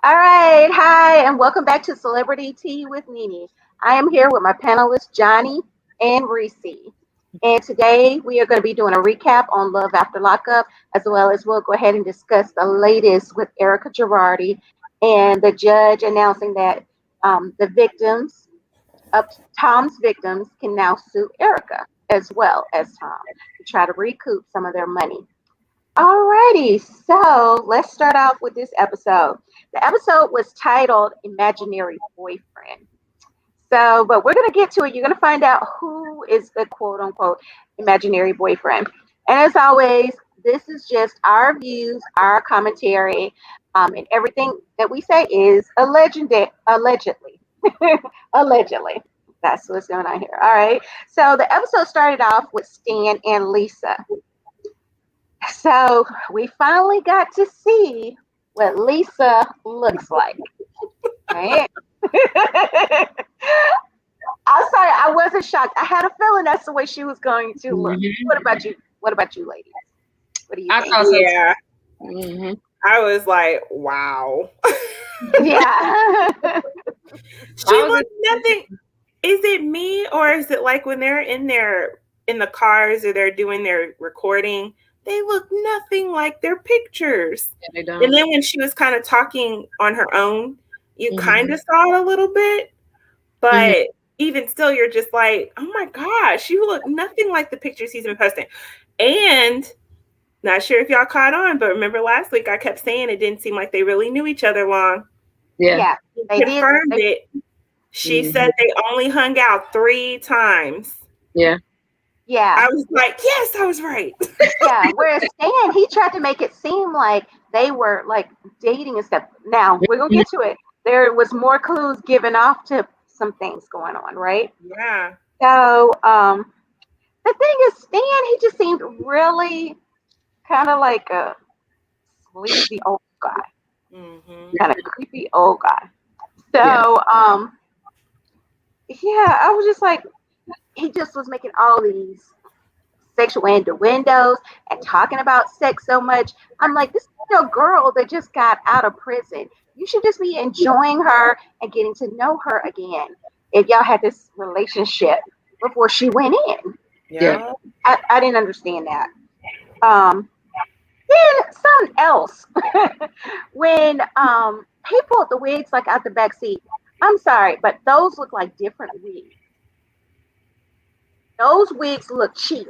All right, hi, and welcome back to Celebrity Tea with Nene. I am here with my panelists, Johnny and Reese. And today we are going to be doing a recap on Love After Lockup, as well as we'll go ahead and discuss the latest with Ericka Jayne and the judge announcing that the victims of Tom's victims can now sue Ericka as well as Tom to try to recoup some of their money. Alrighty, so let's start off with this episode. The episode was titled Imaginary Boyfriend. But we're going to get to it. You're going to find out who is the quote unquote imaginary boyfriend. And as always, this is just our views, our commentary, and everything that we say is allegedly. Allegedly. That's what's going on here. All right. So the episode started off with Stan and Lisa. So we finally got to see what Lisa looks like. Right? I'm sorry, I wasn't shocked. I had a feeling that's the way she was going to look. Mm-hmm. What about you? What about you, ladies? What do you think? Yeah. Mm-hmm. I was like, wow. Yeah. She looks nothing. Is it me, or is it like when they're in the cars or they're doing their recording? They look nothing like their pictures. Yeah, they don't. And then when she was kind of talking on her own, you kind of saw it a little bit. But even still, you're just like, oh my gosh, you look nothing like the pictures he's been posting. And not sure if y'all caught on, but remember last week I kept saying it didn't seem like they really knew each other long. Yeah. They confirmed it. She said they only hung out 3 times. Yeah. Yeah. I was like, yes, I was right. Yeah. Whereas Stan, he tried to make it seem like they were like dating and stuff. Now, we're going to get to it. There was more clues given off to some things going on, right? Yeah. So, the thing is, Stan, he just seemed really kind of like a sleazy old guy. Mm-hmm. Kind of creepy old guy. So, yeah, I was just like, he just was making all these sexual innuendos and talking about sex so much. I'm like, this is a girl that just got out of prison. You should just be enjoying her and getting to know her again. If y'all had this relationship before she went in. Yeah. I didn't understand that. Then something else. When he pulled the wigs like out the back seat. I'm sorry, but those look like different wigs. Those wigs look cheap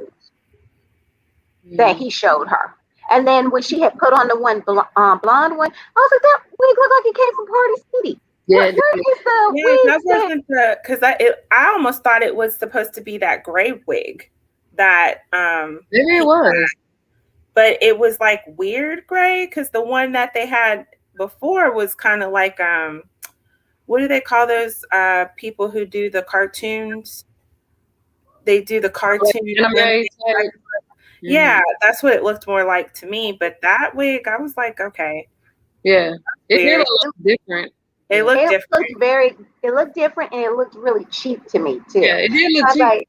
that he showed her. And then when she had put on the one blonde one, I was like, that wig looked like it came from Party City. Yeah, that wasn't because I almost thought it was supposed to be that gray wig that maybe it was, but it was like weird gray because the one that they had before was kind of like what do they call those people who do the cartoons? They do the cartoon. Yeah, that's what it looked more like to me. But that wig, I was like, okay. Yeah, it did look different. It looked different. It looked different, and it looked really cheap to me too. Yeah, it did look cheap. Like,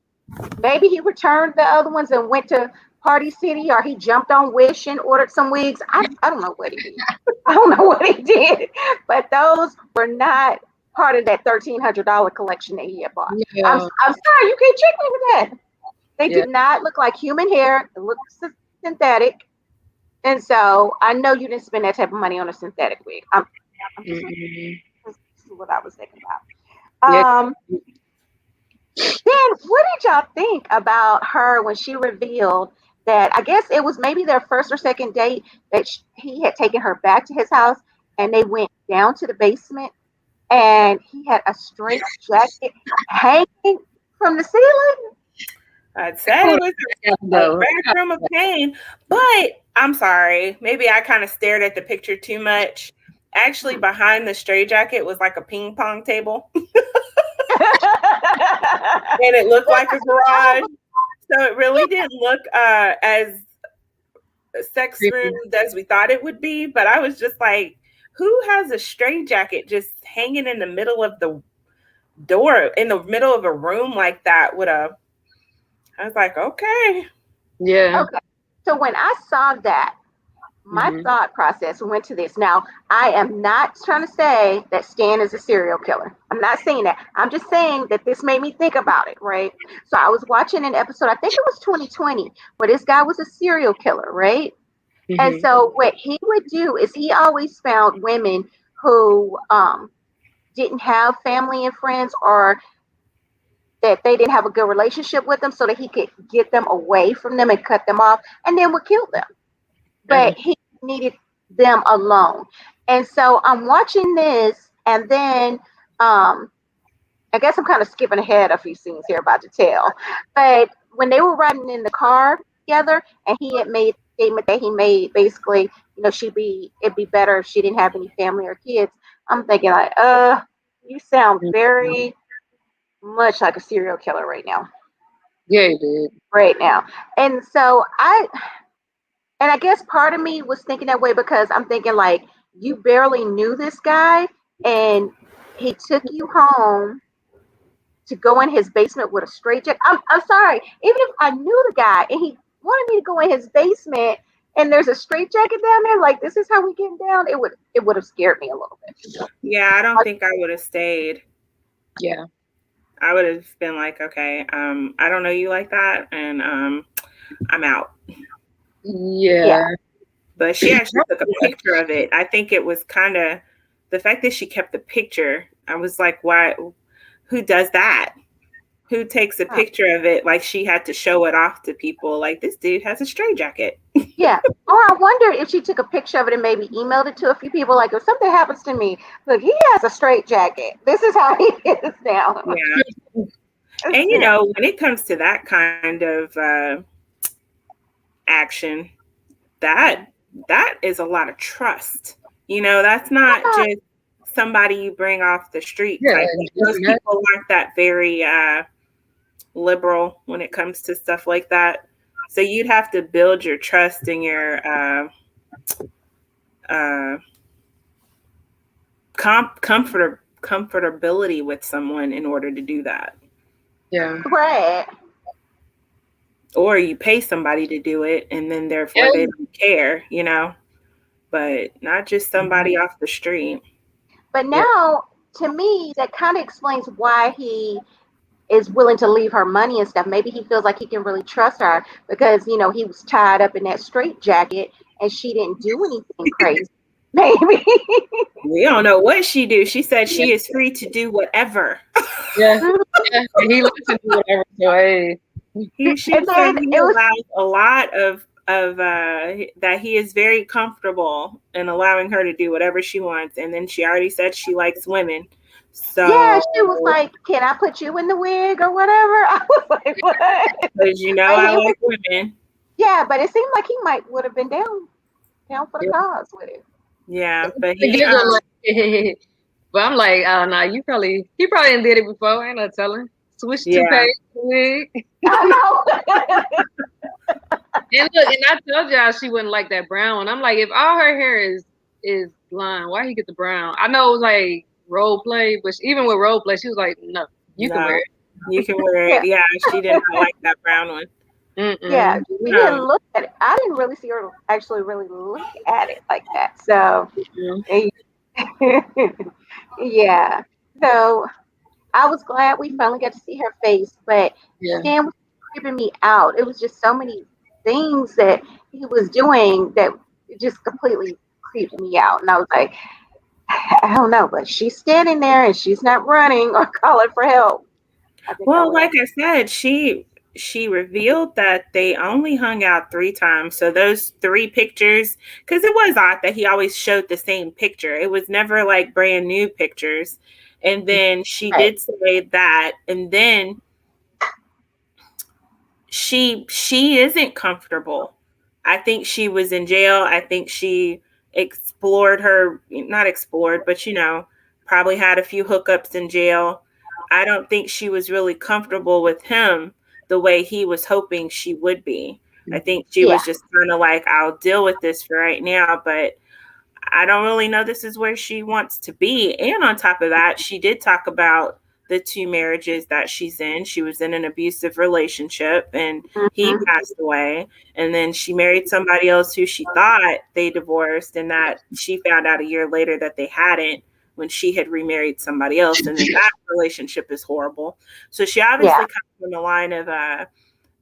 maybe he returned the other ones and went to Party City, or he jumped on Wish and ordered some wigs. I don't know what he did. I don't know what he did, but those were not part of that $1,300 collection that he had bought. Yeah. I'm sorry, you can't trick me with that. They did not look like human hair. It looked synthetic. And so I know you didn't spend that type of money on a synthetic wig. I'm just this is what I was thinking about. Then what did y'all think about her when she revealed that, I guess it was maybe their first or second date, that he had taken her back to his house and they went down to the basement and he had a straight jacket hanging from the ceiling? I'd say it was a bedroom of pain, but I'm sorry. Maybe I kind of stared at the picture too much. Actually, behind the straitjacket was like a ping pong table. And it looked like a garage. So it really didn't look as sex room as we thought it would be. But I was just like, who has a straitjacket just hanging in the middle of the door, in the middle of a room like that with a... I was like, okay. Yeah. Okay. So when I saw that, my thought process went to this. Now, I am not trying to say that Stan is a serial killer. I'm not saying that. I'm just saying that this made me think about it, right? So I was watching an episode, I think it was 2020, where this guy was a serial killer, right? And so what he would do is he always found women who didn't have family and friends, or that they didn't have a good relationship with them, so that he could get them away from them and cut them off, and then would kill them. But he needed them alone. And so I'm watching this, and then I guess I'm kind of skipping ahead a few scenes here about to tell. But when they were riding in the car together, and he had made the statement that he made, basically, it'd be better if she didn't have any family or kids. I'm thinking like, you sound very much like a serial killer right now. Yeah, he did. Right now. And so I guess part of me was thinking that way because I'm thinking like, you barely knew this guy, and he took you home to go in his basement with a straitjacket. I'm sorry, even if I knew the guy and he wanted me to go in his basement and there's a straitjacket down there, like, this is how we get down, it would have scared me a little bit. Yeah, I don't think I would have stayed. Yeah. I would have been like, okay, I don't know you like that, and I'm out. Yeah. But she actually took a picture of it. I think it was kind of the fact that she kept the picture. I was like, why? Who does that? Who takes a picture of it? Like, she had to show it off to people. Like, this dude has a straitjacket. Yeah. Or I wonder if she took a picture of it and maybe emailed it to a few people. Like, if something happens to me, look, he has a straitjacket. This is how he is now. Yeah. And when it comes to that kind of action, that is a lot of trust. That's not just somebody you bring off the street. Yeah, Most people aren't that very liberal when it comes to stuff like that. So you'd have to build your trust and your comfortability with someone in order to do that. Yeah. Right. Or you pay somebody to do it, and then therefore they don't care, but not just somebody off the street. But now, to me, that kind of explains why he is willing to leave her money and stuff. Maybe he feels like he can really trust her because, he was tied up in that straitjacket and she didn't do anything crazy. Maybe. We don't know what she do. She said she is free to do whatever. Yeah. And he likes to do whatever. So, hey. She said he allows a lot of that he is very comfortable in allowing her to do whatever she wants. And then she already said she likes women. So yeah, she was like, "Can I put you in the wig or whatever?" I was like, "What?" Because I like women. Yeah, but it seemed like he would have been down for the cause with it. Yeah, but but I'm like, oh no, he probably did it before. Ain't no telling. Switch to pay wig. I know. And look, and I told y'all she wouldn't like that brown one. I'm like, if all her hair is blonde, why he get the brown? I know it was like role play, but even with role play, she was like, no, you can wear it. You can wear it. Yeah, she didn't like that brown one. Yeah, we didn't look at it. I didn't really see her actually really look at it like that. So, yeah. So I was glad we finally got to see her face, but Stan was creeping me out. It was just so many things that he was doing that just completely creeped me out. And I was like, I don't know, but she's standing there and she's not running or calling for help. Well, like I said, she revealed that they only hung out 3 times. So those 3 pictures, because it was odd that he always showed the same picture. It was never like brand new pictures. And then she did say that. And then she isn't comfortable. I think she was in jail. I think she not explored, but probably had a few hookups in jail. I don't think she was really comfortable with him the way he was hoping she would be. I think she was just kind of like, I'll deal with this for right now, but I don't really know this is where she wants to be. And on top of that, she did talk about the 2 marriages that she's in. She was in an abusive relationship and he passed away. And then she married somebody else who she thought they divorced, and that she found out a year later that they hadn't, when she had remarried somebody else. And then that relationship is horrible. So she obviously comes from the line of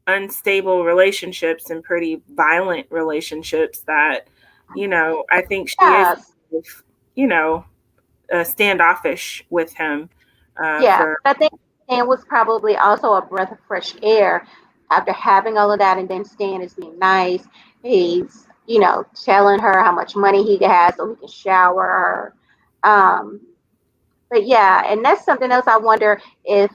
unstable relationships and pretty violent relationships that, I think she is, standoffish with him. I think Stan was probably also a breath of fresh air after having all of that, and then Stan is being nice. He's, telling her how much money he has so he can shower her. But yeah, and that's something else. I wonder if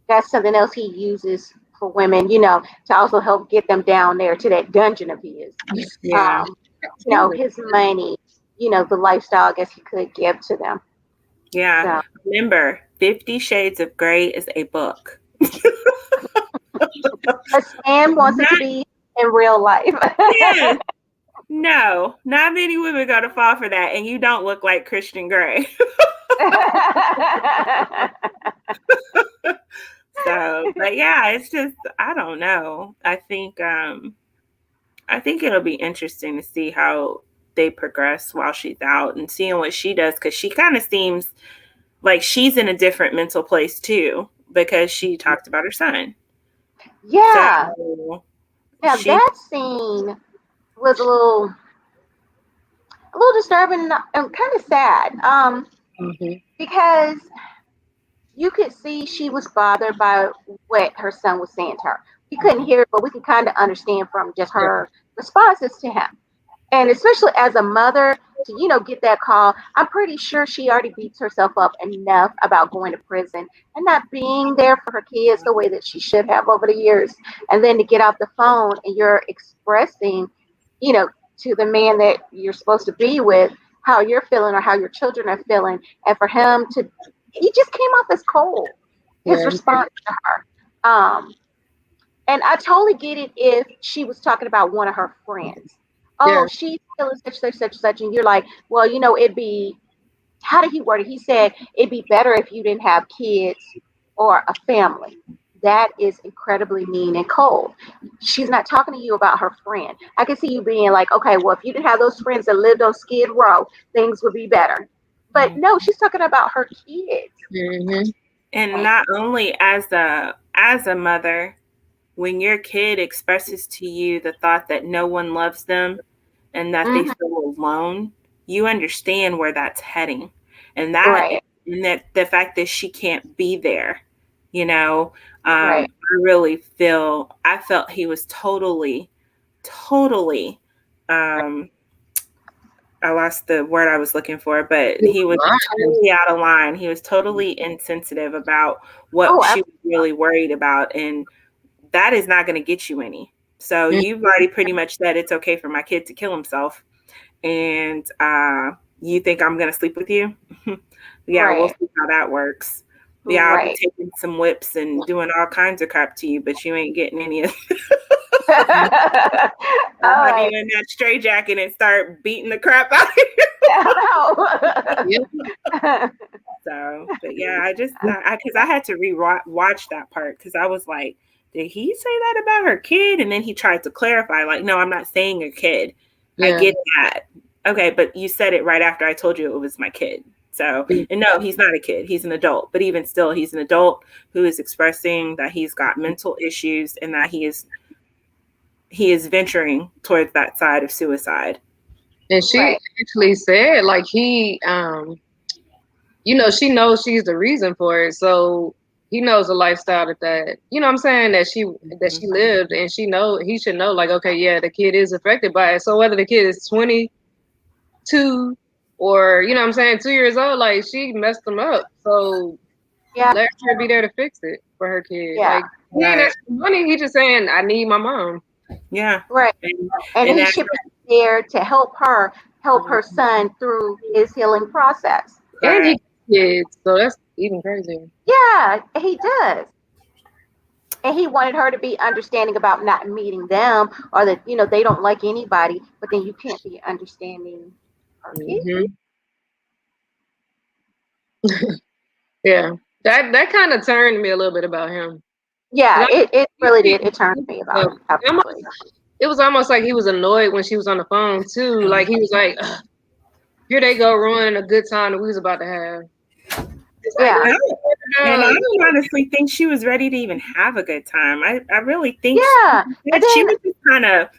that's something else he uses for women, to also help get them down there to that dungeon of his. Yeah. His money, the lifestyle I guess he could give to them. Yeah. So. Remember, 50 Shades of Grey is a book. But Stan wants it to be in real life. Yeah. No, not many women got to fall for that. And you don't look like Christian Grey. So, but yeah, it's just, I don't know. I think it'll be interesting to see how they progress while she's out and seeing what she does, because she kind of seems like she's in a different mental place too, because she talked about her son. Yeah. So that scene was a little disturbing and kind of sad. Because you could see she was bothered by what her son was saying to her. We couldn't hear it, but we could kind of understand from just her responses to him. And especially as a mother, to, get that call, I'm pretty sure she already beats herself up enough about going to prison and not being there for her kids the way that she should have over the years. And then to get off the phone and you're expressing, to the man that you're supposed to be with, how you're feeling or how your children are feeling. And for him to, he just came off as cold, his response to her. And I totally get it if she was talking about one of her friends. Oh, she's feeling such, and you're like, well, it'd be, how did he word it? He said, it'd be better if you didn't have kids or a family. That is incredibly mean and cold. She's not talking to you about her friend. I can see you being like, okay, well, if you didn't have those friends that lived on Skid Row, things would be better. But no, she's talking about her kids. Mm-hmm. And not only as a mother, when your kid expresses to you the thought that no one loves them and that they feel alone, you understand where that's heading. And that, and that the fact that she can't be there, I really I felt he was totally, I lost the word I was looking for, but he was totally out of line. He was totally insensitive about what she was really worried about. And that is not going to get you any. So you've already pretty much said it's okay for my kid to kill himself. And you think I'm going to sleep with you? We'll see how that works. Yeah, I'll be taking some whips and doing all kinds of crap to you, but you ain't getting any of I'll have you in that straight jacket and start beating the crap out of you. So, but yeah, I because I had to watch that part, because I was like, did he say that about her kid? And then he tried to clarify, like, no, I'm not saying your kid. I get that. Okay, but you said it right after I told you it was my kid. So, and no, he's not a kid. He's an adult. But even still, he's an adult who is expressing that he's got mental issues and that he is venturing towards that side of suicide. And she actually said, like, he, she knows she's the reason for it. So he knows the lifestyle that you know what I'm saying, that she lived, and he should know, like, okay, yeah, the kid is affected by it. So whether the kid is 22 or, you know what I'm saying, 2 years old, like, she messed them up. So let her be there to fix it for her kid. Yeah. Like, he ain't asking money. He just saying, I need my mom. Yeah. Right. And he should be there to help her son through his healing process. And he kids, so that's even crazier. Yeah, he does. And he wanted her to be understanding about not meeting them, or that, they don't like anybody, but then you can't be understanding her kids. Yeah. That kind of turned me a little bit about him. Yeah, it really did. It turned me about him. It was almost like he was annoyed when she was on the phone too. Like he was like, "Here they go ruining a good time that we was about to have." Yeah. And I don't honestly think she was ready to even have a good time. I really think she was just kind of,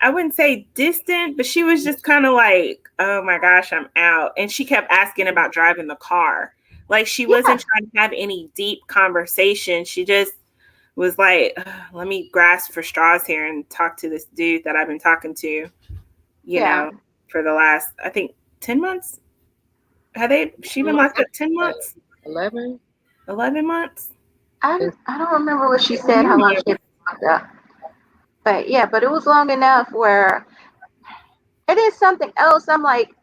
I wouldn't say distant, but she was just kind of like, oh my gosh, I'm out. And she kept asking about driving the car. Like she wasn't trying to have any deep conversation. She just was like, let me grasp for straws here and talk to this dude that I've been talking to, you know, for the last, I think, 10 months. She been locked up 10 months? 11 months? I don't remember what she said, how long she had been locked up. But yeah, but it was long enough where it is something else. I'm like,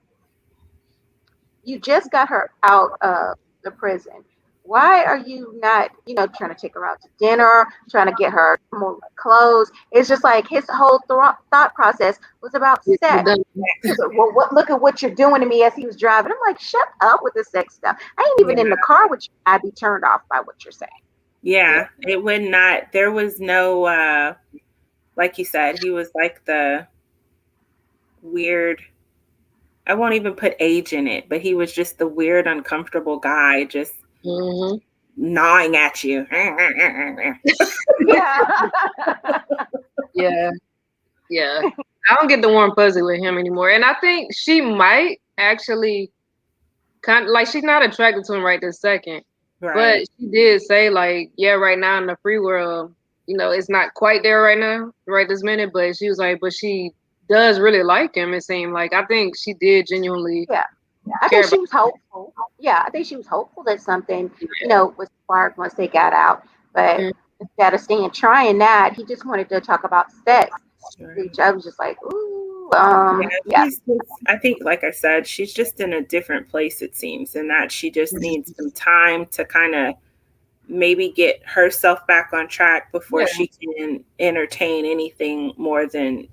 you just got her out of the prison. Why are you not, trying to take her out to dinner, trying to get her more clothes? It's just like his whole thought process was about sex. Well, look at what you're doing to me as he was driving. I'm like, shut up with the sex stuff. I ain't even in the car with you. I'd be turned off by what you're saying. Yeah, it would not. There was no, like you said, he was like the weird, I won't even put age in it, but he was just the weird, uncomfortable guy, just gnawing at you. Yeah. I don't get the warm fuzzy with him anymore. And I think she might actually kind of like, she's not attracted to him right this second. Right. But she did say like, yeah, right now in the free world, it's not quite there right now, right this minute. But she was like, but she does really like him. It seemed like, I think she did genuinely. Yeah. I think she was hopeful. Yeah, I think she was hopeful that something, was sparked once they got out. But instead of staying trying that, he just wanted to talk about sex. Which I was just like, ooh, I think, like I said, she's just in a different place, it seems, and that she just needs some time to kind of maybe get herself back on track before she can entertain anything more than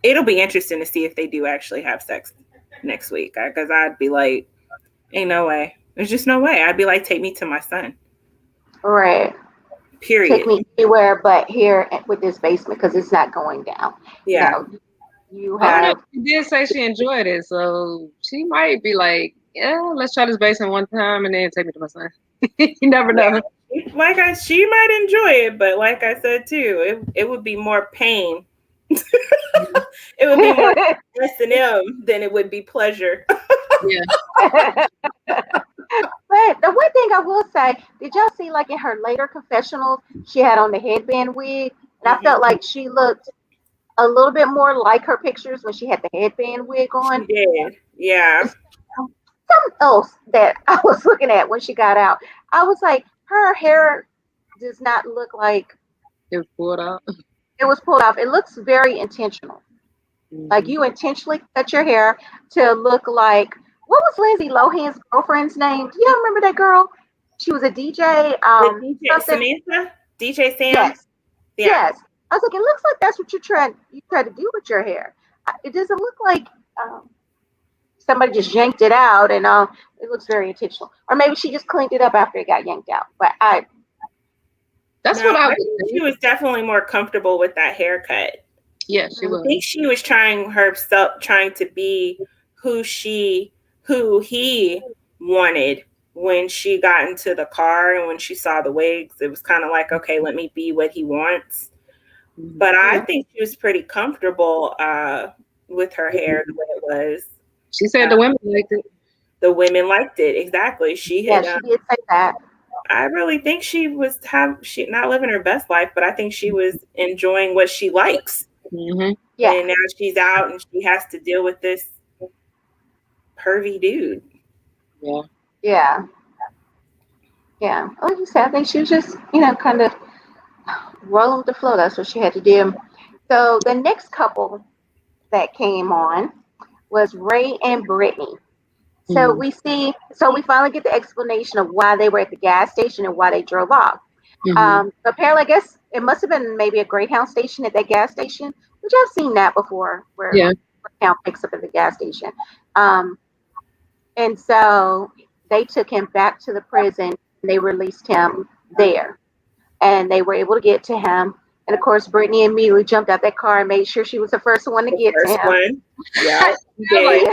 it'll be interesting to see if they do actually have sex next week, because I'd be like, ain't no way. There's just no way. I'd be like, take me to my son. Right. Period. Take me anywhere but here with this basement, because it's not going down. Yeah. You have. She did say she enjoyed it, so she might be like, yeah, let's try this basement one time and then take me to my son. You never know. She might enjoy it, but like I said too, it would be more pain. It would be more S&M than it would be pleasure. Yeah. But the one thing I will say, did y'all see like in her later confessionals, she had on the headband wig, and I felt like she looked a little bit more like her pictures when she had the headband wig on. She did, yeah. Something else that I was looking at when she got out, I was like, her hair does not look like it was pulled out. It was pulled off. It looks very intentional. Like you intentionally cut your hair to look like, what was Lindsay Lohan's girlfriend's name? Do you remember that girl? She was a DJ. DJ Samantha? DJ Sam? Yes. Yeah. Yes. I was like, it looks like that's what you try to do with your hair. It doesn't look like somebody just yanked it out, and it looks very intentional. Or maybe she just cleaned it up after it got yanked out. But I think she was definitely more comfortable with that haircut. Yes, she was. I think she was trying to be who he wanted when she got into the car, and when she saw the wigs, it was kind of like, okay, let me be what he wants. But I think she was pretty comfortable with her hair the way it was. She said the women liked it. The women liked it, exactly. She did say that. I really think she was not living her best life, but I think she was enjoying what she likes. Mm-hmm. Yeah. And now she's out and she has to deal with this pervy dude. Yeah. Yeah. Yeah. Like you said, I think she was just, kind of rolling with the flow. That's what she had to do. So the next couple that came on was Ray and Brittany. So we finally get the explanation of why they were at the gas station and why they drove off. Apparently, I guess it must have been maybe a Greyhound station at that gas station, which I've seen that before, where Greyhound picks up at the gas station. And so they took him back to the prison and they released him there. And they were able to get to him. And of course, Brittany immediately jumped out that car and made sure she was the first one to get to First him. one. Yeah. She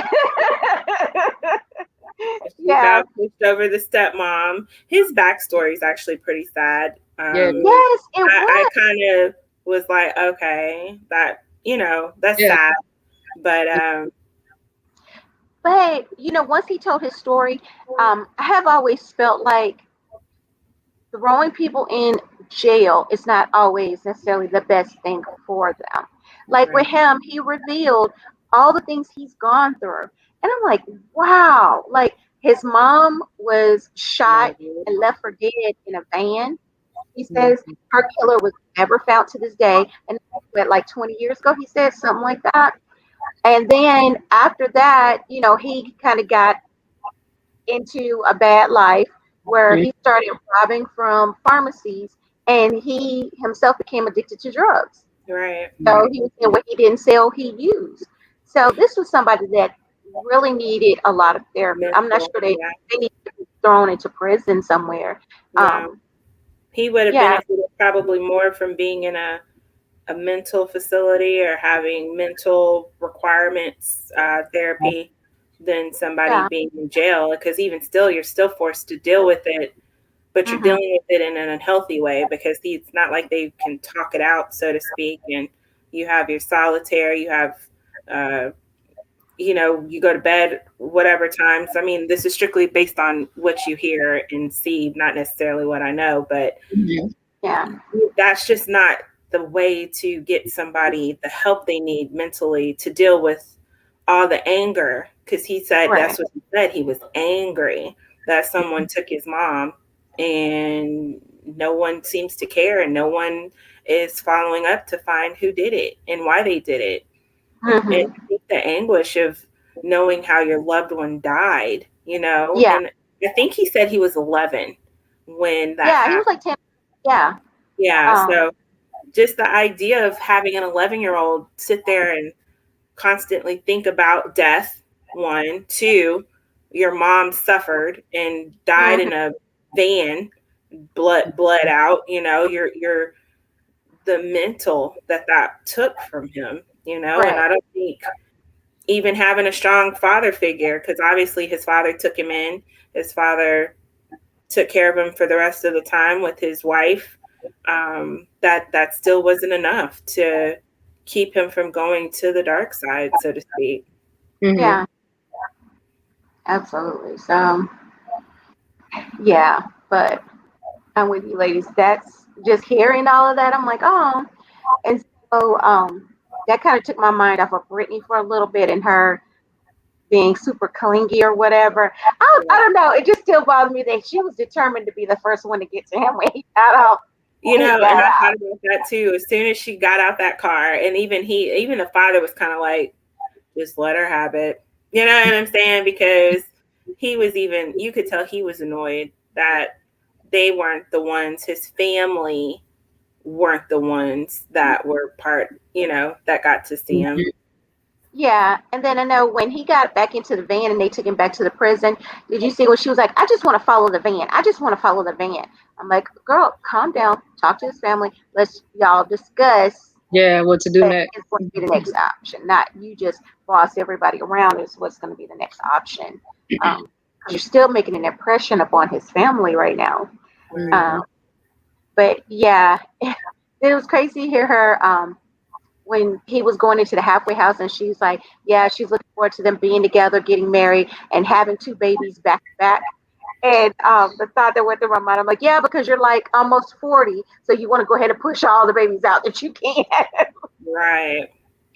Yeah. got pushed over the stepmom. His backstory is actually pretty sad. Yeah. Yes, it was. I kind of was like, okay, that, that's sad. But once he told his story, I have always felt like throwing people in jail is not always necessarily the best thing for them. Like with him, he revealed all the things he's gone through. And I'm like, wow. Like his mom was shot and left for dead in a van. He says her killer was never found to this day. And like 20 years ago, he said something like that. And then after that, he kind of got into a bad life where he started robbing from pharmacies and he himself became addicted to drugs. Right. So he was saying what he didn't sell, he used. So this was somebody that really needed a lot of therapy. I'm not sure they need to be thrown into prison somewhere. Yeah. He would have benefited probably more from being in a mental facility or having mental requirements therapy than somebody being in jail, because even still you're still forced to deal with it, but you're dealing with it in an unhealthy way, because it's not like they can talk it out, so to speak. And you have your solitaire, you have you go to bed whatever times. I mean, this is strictly based on what you hear and see, not necessarily what I know, but that's just not the way to get somebody the help they need mentally to deal with all the anger. Because he said that's what he said. He was angry that someone took his mom, and no one seems to care, and no one is following up to find who did it and why they did it. And I think the anguish of knowing how your loved one died, and I think he said he was 11 when that happened. He was like 10. So just the idea of having an 11-year-old sit there and constantly think about death, 1, 2, your mom suffered and died in a van, bled out, you're the mental that took from him, and I don't think even having a strong father figure, because obviously his father took him in, his father took care of him for the rest of the time with his wife, that still wasn't enough to keep him from going to the dark side, so to speak. Yeah, absolutely. So but I'm with you ladies. That's just hearing all of that, I'm like, oh. And so that kind of took my mind off of Brittany for a little bit, and her being super clingy or whatever. I don't know. It just still bothers me that she was determined to be the first one to get to him when he got out. And I thought about that too. As soon as she got out that car, and even the father was kind of like, just let her have it. You know what I'm saying? Because he was you could tell he was annoyed that they weren't the ones, his family weren't the ones that were part, that got to see him. Yeah, and then I know when he got back into the van and they took him back to the prison, did you see what she was like? I just want to follow the van. I just want to follow the van. I'm like, girl, calm down. Talk to his family. Let's y'all discuss. What to do next. It's going to be the next option. Not you just boss everybody around is what's going to be the next option. You're still making an impression upon his family right now. But yeah, it was crazy to hear her when he was going into the halfway house, and she's like, yeah, she's looking forward to them being together, getting married, and having 2 babies back to back. And the thought that went through my mind, I'm like, yeah, because you're like almost 40, so you want to go ahead and push all the babies out that you can. Right.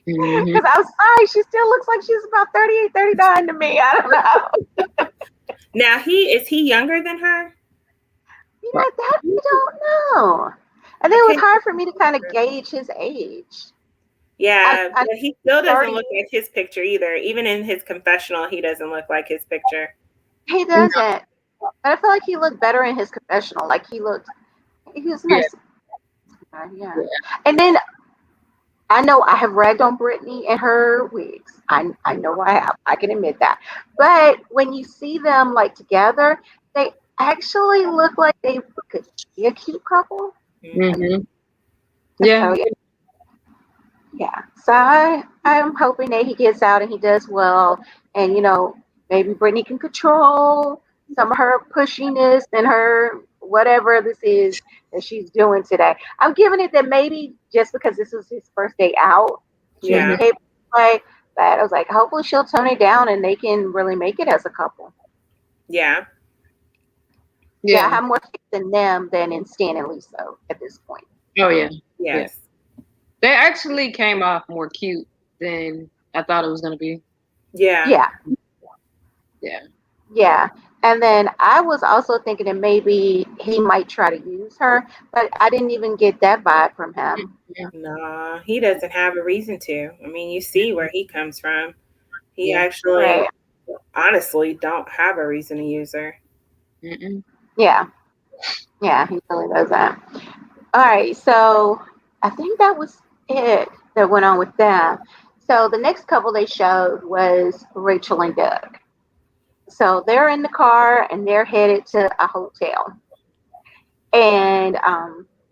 Because I'm sorry, she still looks like she's about 38, 39 to me. I don't know. Now, is he younger than her? That we don't know. And it was hard for me to kind of gauge his age. Yeah, but he still doesn't look like his picture either. Even in his confessional, he doesn't look like his picture. He doesn't. But I feel like he looked better in his confessional. Like he was nice. Yeah. And then I know I have ragged on Brittany and her wigs. I know I have. I can admit that. But when you see them like together, they actually look like they could be a cute couple. Mm-hmm. Yeah. So yeah. So I'm hoping that he gets out and he does well, and maybe Brittany can control some of her pushiness and her whatever this is that she's doing today. I'm giving it that maybe just because this is his first day out, she's Yeah. capable of play. But I was like, hopefully she'll tone it down and they can really make it as a couple. Yeah. Yeah, I have more faith in them than in Stan and Lisa at this point. Oh yeah. Yes. Yeah. They actually came off more cute than I thought it was gonna be. Yeah. Yeah. Yeah. Yeah. And then I was also thinking that maybe he might try to use her, but I didn't even get that vibe from him. No, he doesn't have a reason to. I mean, you see where he comes from. He actually, Right. honestly, don't have a reason to use her. Mm-mm. Yeah. Yeah, he really does that. All right. So I think that was it that went on with them. So the next couple they showed was Rachel and Doug. So they're in the car and they're headed to a hotel. And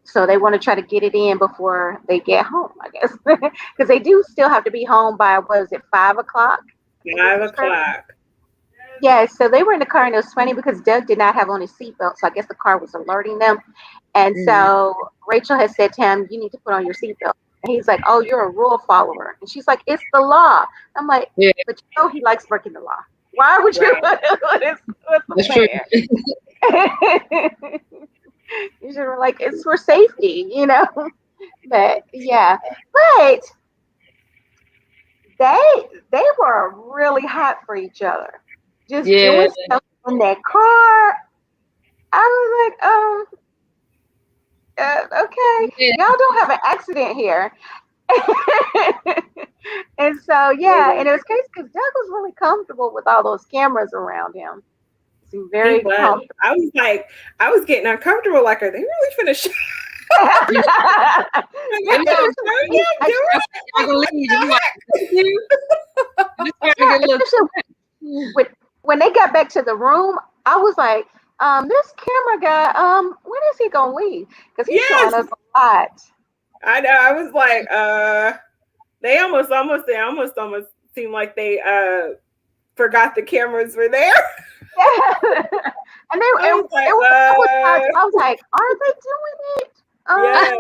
so they want to try to get it in before they get home, I guess, because they do still have to be home by, what is it, 5 o'clock? 5 o'clock. Yeah, so they were in the car, and it was funny because Doug did not have on his seatbelt, so I guess the car was alerting them. And so Rachel had said to him, "You need to put on your seatbelt." And he's like, "Oh, you're a rule follower." And she's like, "It's the law." I'm like, Yeah. "But he likes breaking the law. Why would you? Right. What's That's true. You should have like, it's for safety, But yeah, but they were really hot for each other, just doing stuff in that car. I was like, okay, y'all don't have an accident here. And so yeah, and it was crazy because Doug was really comfortable with all those cameras around him. He seemed very comfortable. I was like, I was getting uncomfortable. Like, are they really finna show? When they got back to the room, I was like, this camera guy, when is he gonna leave? Because he's showing us a lot. I know. I was like, they almost seemed like they forgot the cameras were there. Yeah. And I was like, are they doing it? Yes.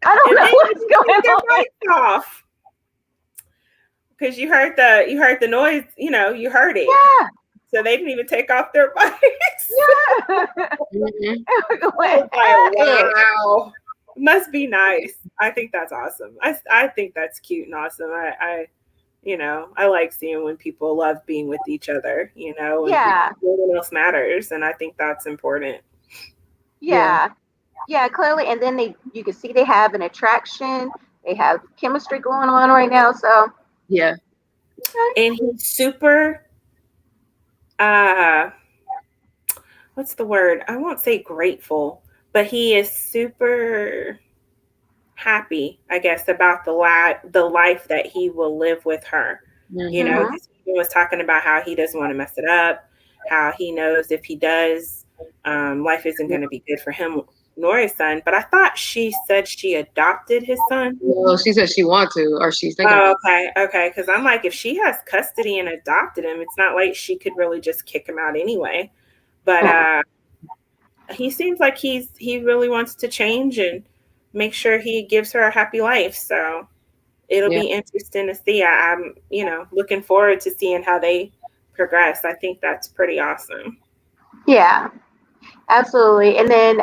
I don't know what's going on. Off. Because you heard the noise, you heard it. Yeah. So they didn't even take off their bikes. Yeah. Like, wow. Must be nice. I think that's awesome. I think that's cute and awesome. I like seeing when people love being with each other, and no one else matters. And I think that's important. Yeah. Yeah, clearly. And then you can see they have an attraction. They have chemistry going on right now. So yeah. And he's super what's the word? I won't say grateful, but he is super happy, I guess, about the life that he will live with her. Mm-hmm. He was talking about how he doesn't want to mess it up, how he knows if he does, life isn't going to be good for him nor his son. But I thought she said she adopted his son. Well, she said she wants to, or she's thinking. Oh, okay. Because I'm like, if she has custody and adopted him, it's not like she could really just kick him out anyway. But he seems like he really wants to change and make sure he gives her a happy life. So it'll be interesting to see. I'm looking forward to seeing how they progress. I think that's pretty awesome. Yeah, absolutely. And then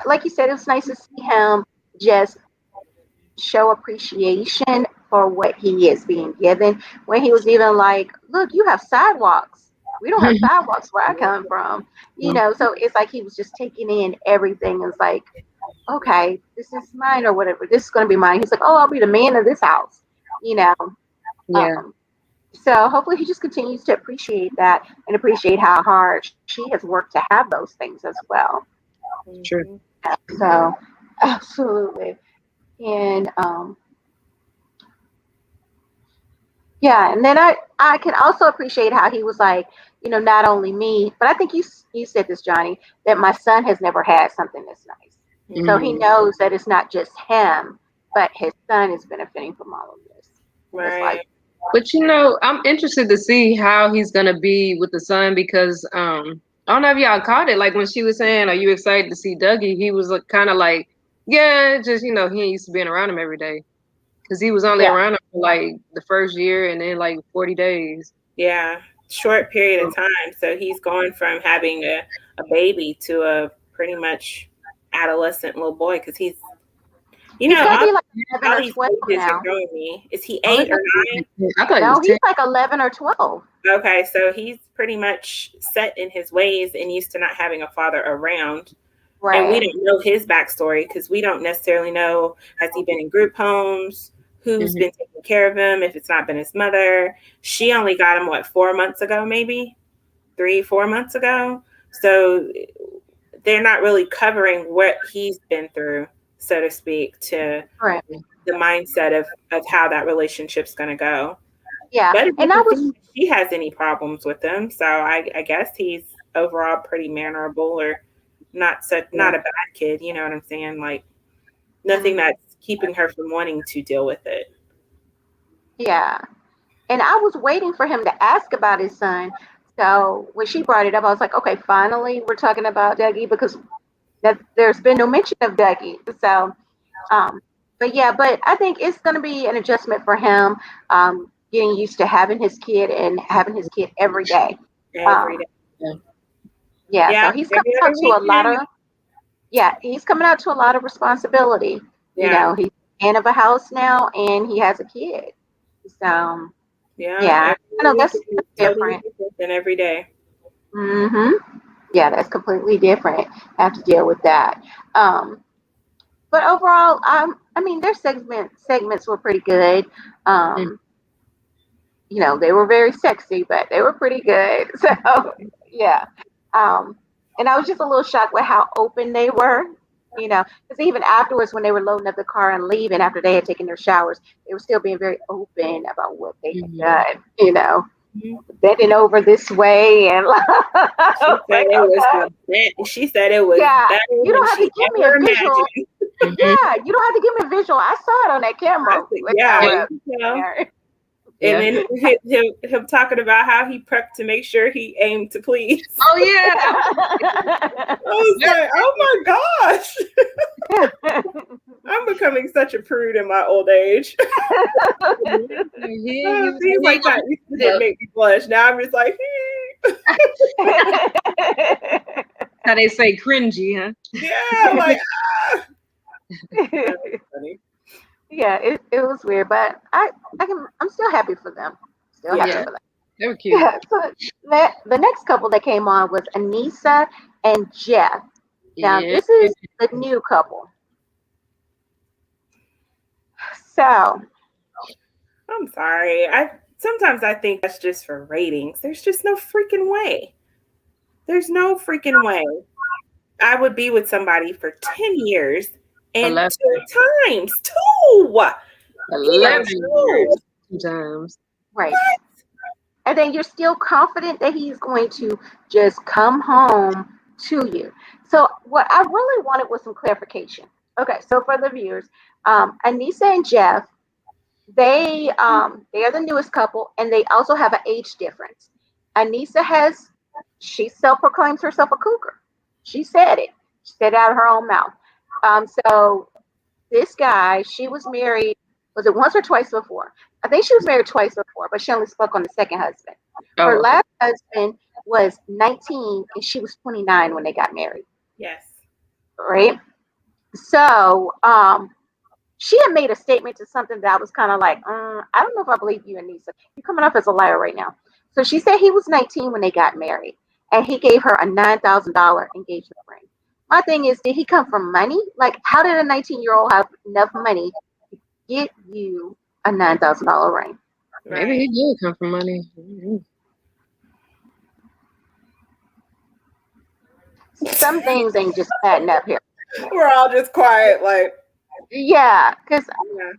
like you said, it was nice to see him just show appreciation for what he is being given. When he was even like, look, you have sidewalks. We don't have sidewalks where I come from. So it's like he was just taking in everything. It's like, okay, this is mine or whatever. This is going to be mine. He's like, oh, I'll be the man of this house. Yeah. So hopefully he just continues to appreciate that and appreciate how hard she has worked to have those things as well. True. So absolutely. And yeah, and then I can also appreciate how he was like, not only me, but I think you said this, Johnny, that my son has never had something this nice. So he Mhm. knows that it's not just him, but his son is benefiting from all of this. And it's like, Right. But I'm interested to see how he's gonna be with the son because I don't know if y'all caught it. Like when she was saying, "Are you excited to see Dougie?" He was kind of like, "Yeah, just he ain't used to being around him every day because he was only yeah, around him for like the first year and then like 40 days." Yeah. Short period of time. So he's going from having a baby to a pretty much adolescent little boy because he's got to all, be like 11 all or these 12 ages are now. growing me. Is he Oh, 8 or 9? I thought he No, was he's 10. like 11 or 12. Okay, so he's pretty much set in his ways and used to not having a father around. And we Right. don't know his backstory because we don't necessarily know, has he been in group homes, who's Mhm. been taking care of him, if it's not been his mother. She only got him, 4 months ago, maybe 3, 4 months ago. So they're not really covering what he's been through, so to speak, to Right. the mindset of how that relationship's going to go. Yeah. But it And I doesn't was, seem like she has any problems with him. So I guess he's overall pretty mannerable, or not a bad kid. You know what I'm saying? Like nothing mhm, that's keeping her from wanting to deal with it. yeah. And I was waiting for him to ask about his son. So when she brought it up, I was like, okay, finally we're talking about Dougie because there's been no mention of Dougie. So, um, but I think it's going to be an adjustment for him, getting used to having his kid and having his kid every day. Every Um, day. Yeah. yeah, Yeah, so he's coming every out other to a lot weekend. of, yeah, he's coming out to a lot of responsibility. Yeah, He's man of a house now and he has a kid. So, yeah. yeah, Every I other know that's weekend is totally different. different than every day. hmm Yeah, that's completely different. I have to deal with that. Um, but overall, I mean, their segments were pretty good. Mhm. Um, they were very sexy, but they were pretty good. So, yeah. Um, and I was just a little shocked with how open they were. Because even afterwards, when they were loading up the car and leaving after they had taken their showers, they were still being very open about what they Mhm. had done. Mhm. Bending over this way and I She was said like, it was okay. the best. She said it was Yeah, better you than don't have to she give me a ever visual. imagined. Mhm. Yeah, you don't have to give me a visual. I saw it on that I camera said, when yeah, y'all Yeah. were you up can tell. there. And Yeah. then him talking about how he prepped to make sure he aimed to please. Oh yeah. I was like, oh my gosh, I'm becoming such a prude in my old age. He was Things like that used to did make me blush. Now I'm just like, how they say cringy, huh? yeah, like that's funny. Yeah, it was weird, but I'm still happy for them. Still happy Yeah. Yeah, for them. they were cute. Yeah. So the next couple that came on was Anissa and Jeff. Now Yeah. this is the new couple. So I'm sorry. I sometimes I think that's just for ratings. There's just no freaking way. There's no freaking way I would be with somebody for 10 years and 11, two times. Two. He did 11 two. years, 2 times. right. And then you're still confident that he's going to just come home to you. So what I really wanted was some clarification. Okay, so for the viewers, Anissa and Jeff, they are the newest couple, and they also have an age difference. Anissa she self-proclaims herself a cougar. She said it. She said it out of her own mouth. So this guy, she was married, was it once or twice before? I think she was married twice before, but she only spoke on the second husband. Her Oh, okay. last husband was 19 and she was 29 when they got married, Yes. right? So she had made a statement to something that I was kind of like, I don't know if I believe you, Anissa. You're coming off as a liar right now. So she said he was 19 when they got married and he gave her a $9,000 engagement ring. My thing is, did he come from money? Like, how did a 19-year-old have enough money get you a $9,000 ring? Maybe Right. he did come from money. Mhm. Some things ain't just adding up here. We're all just quiet, like, Yeah, because Yeah.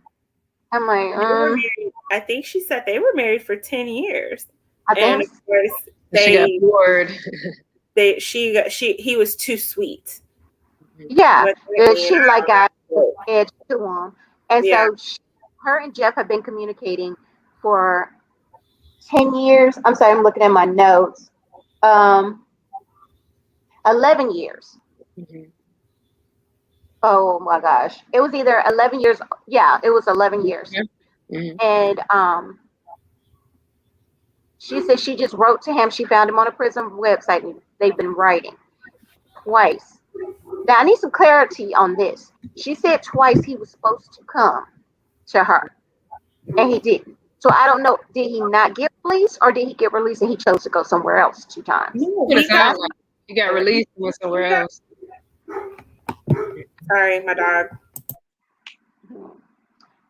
I'm like, They were married. I think she said they were married for 10 years. I And think of course She got bored. he was too sweet. yeah, What that mean? she like got edge to him, and Yeah. so her and Jeff have been communicating for 10 years. I'm sorry, I'm looking at my notes. Um, 11 years. Mhm. Oh my gosh, it was either 11 years. Yeah, it was 11 years, Mhm. and she said she just wrote to him. She found him on a prison website, and they've been writing twice. Now I need some clarity on this. She said twice he was supposed to come to her, and he didn't. So I don't know. Did he not get released, or did he get released and he chose to go somewhere else 2 times? No, What it he got sounds like. He got released and went somewhere else. sorry, my dog.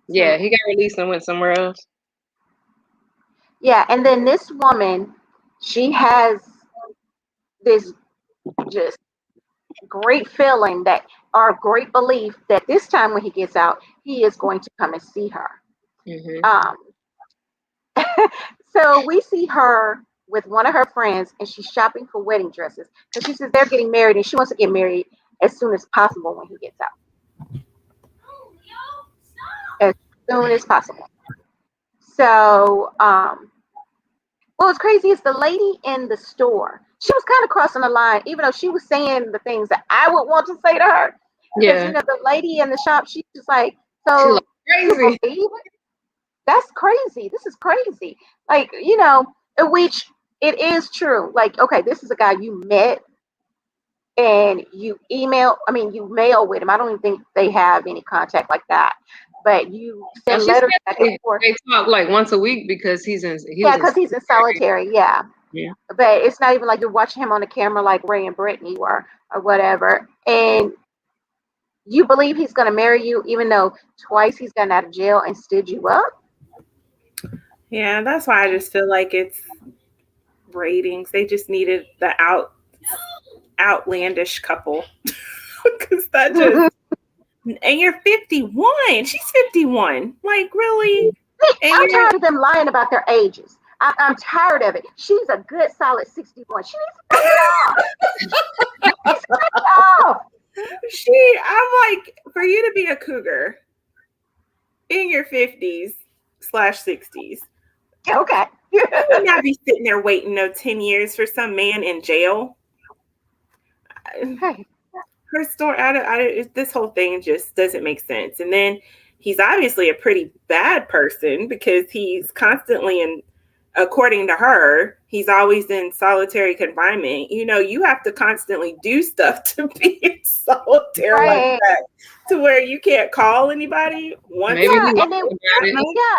Yeah, he got released and went somewhere else. Yeah, and then this woman, she has this just great feeling that, or great belief that this time when he gets out, he is going to come and see her. Mm-hmm. Um, so we see her with one of her friends, and she's shopping for wedding dresses because she says they're getting married, and she wants to get married as soon as possible when he gets out, as soon as possible. So, what was crazy is the lady in the store. She was kind of crossing the line, even though she was saying the things that I would want to say to her. Because Yeah. the lady in the shop, she's just like, She so like you crazy. believe it? That's crazy. This is crazy. Like, which it is true. Like, okay, this is a guy you met and you mail with him. I don't even think they have any contact like that. But you Now send she said letters back and forth. they talk like once a week because he Yeah, was in because he's in solitary. Yeah. Yeah. But it's not even like you're watching him on the camera like Ray and Brittany were or whatever. And you believe he's going to marry you, even though twice he's gotten out of jail and stood you up. Yeah, that's why I just feel like it's ratings. They just needed the outlandish couple. Because that just and you're 51. She's 51. Like, really? And I'm you're tired of them lying about their ages. I'm tired of it. She's a good solid 61. She needs to cut it off. Cut it off. I'm like, for you to be a cougar in your 50s/60s, Okay. you would not be sitting there waiting 10 years for some man in jail. Hey. Her story, this whole thing just doesn't make sense. And then he's obviously a pretty bad person because he's constantly according to her, he's always in solitary confinement. You have to constantly do stuff to be in solitary like Right. that, to where you can't call anybody once. Maybe Yeah, he and then lied about it.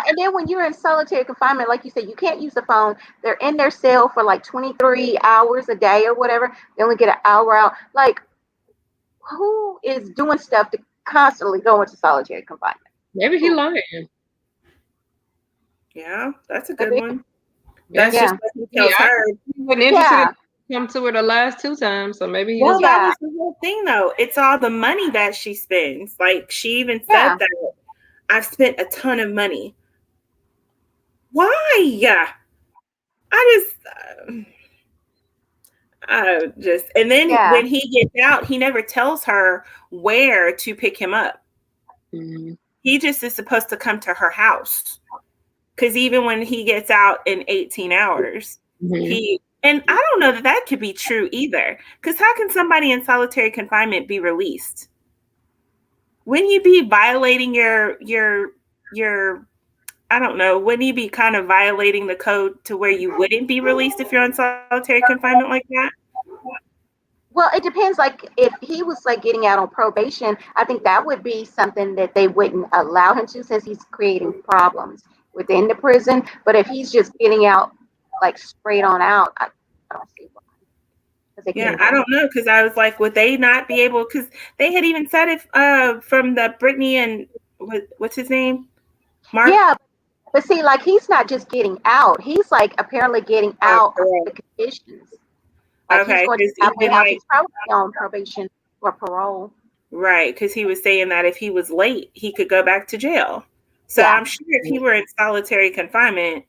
and then when you're in solitary confinement, like you said, you can't use the phone. They're in their cell for like 23 hours a day or whatever. They only get an hour out. Like, who is doing stuff to constantly go into solitary confinement? Maybe he lying. Yeah, that's a good one. Yeah. That's just what he tells Yeah, her. he wasn't interested Yeah. in come to her the last 2 times, so maybe he Well, just that was the whole thing, though. It's all the money that she spends. Like, she even said Yeah. that I've spent a ton of money. Why? And then Yeah. when he gets out, he never tells her where to pick him up. Mm-hmm. He just is supposed to come to her house. Because even when he gets out in 18 hours, and I don't know that could be true either. Because how can somebody in solitary confinement be released? Wouldn't you be violating your I don't know, wouldn't you be kind of violating the code to where you wouldn't be released if you're in solitary confinement like that? Well, it depends. Like, if he was like getting out on probation, I think that would be something that they wouldn't allow him to, since he's creating problems within the prison. But if he's just getting out like straight on out, I don't see why. Yeah, I don't know, because I was like, would they not be able? Because they had even said it from the Brittany and what's his name, Mark. Yeah, but see, like, he's not just getting out; he's like apparently getting out of the conditions. Like, Okay, he's going to have to, he's probably on probation or parole. Right, because he was saying that if he was late, he could go back to jail. So Yeah. I'm sure if he were in solitary confinement,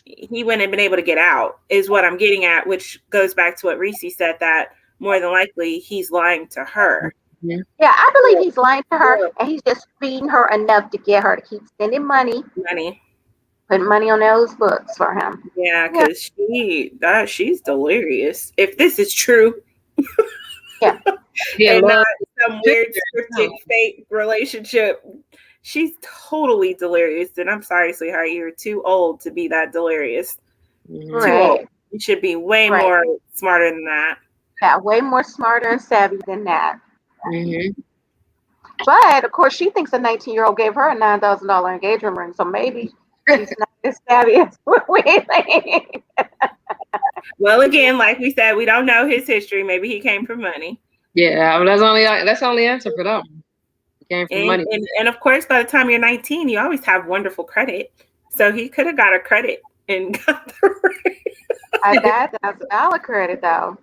he wouldn't have been able to get out, is what I'm getting at, which goes back to what Reese said, that more than likely he's lying to her. Yeah, I believe he's lying to her, and he's just feeding her enough to get her to keep spending money, putting money on those books for him. Yeah, because she's delirious. If this is true. Yeah. And not some weird scripted fake relationship. She's totally delirious. And I'm sorry, sweetheart, you're too old to be that delirious. Right. Too old. You should be way more smarter than that. Yeah, way more smarter and savvy than that. Mm-hmm. But of course, she thinks a 19-year-old gave her a $9,000 engagement ring, so maybe she's not as savvy as we think. Well, again, like we said, we don't know his history. Maybe he came for money. Yeah, that's the only answer for that one. He came for money. And of course, by the time you're 19, you always have wonderful credit. So he could have got a credit and got the ring. I got $1,000 credit though.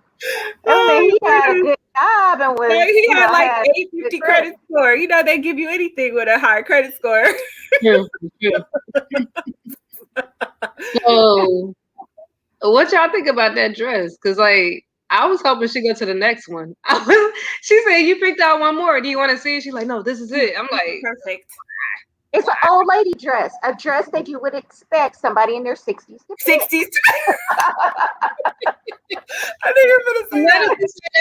He had a good job and was. He had like 850 credit score. You know, they give you anything with a high credit score. True. So, what y'all think about that dress? Because like, I was hoping she'd go to the next one. She said, "You picked out one more. Do you want to see it?" She's like, "No, this is it." I'm like, perfect. It's an old lady dress, a dress that you would expect somebody in their 60s to 60s. I think you're gonna say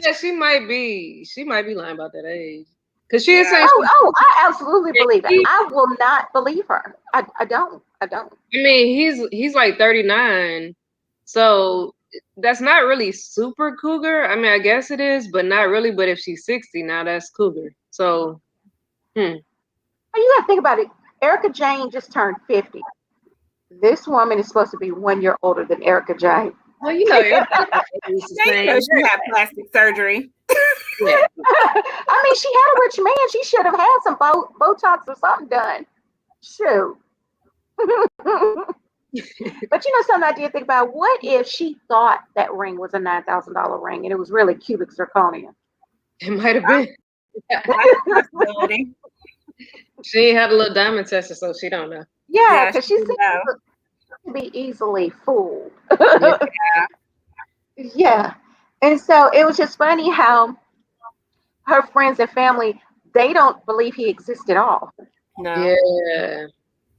that. She might be lying about that age. Because she is saying, I absolutely believe it. I will not believe her. I don't. I mean, he's like 39, so that's not really super cougar. I mean, I guess it is, but not really. But if she's 60 now, that's cougar. So, You gotta think about it. Ericka Jayne just turned 50. This woman is supposed to be 1 year older than Ericka Jayne. Well, you know, she had plastic surgery. Yeah. I mean, she had a rich man. She should have had some Botox or something done. Shoot. But you know something I did think about? What if she thought that ring was a $9,000 ring and it was really cubic zirconia? It might have been. She had a little diamond tester, so she don't know. Yeah, because she seems to be easily fooled. Yeah. And so it was just funny how her friends and family, they don't believe he exists at all. No. Yeah.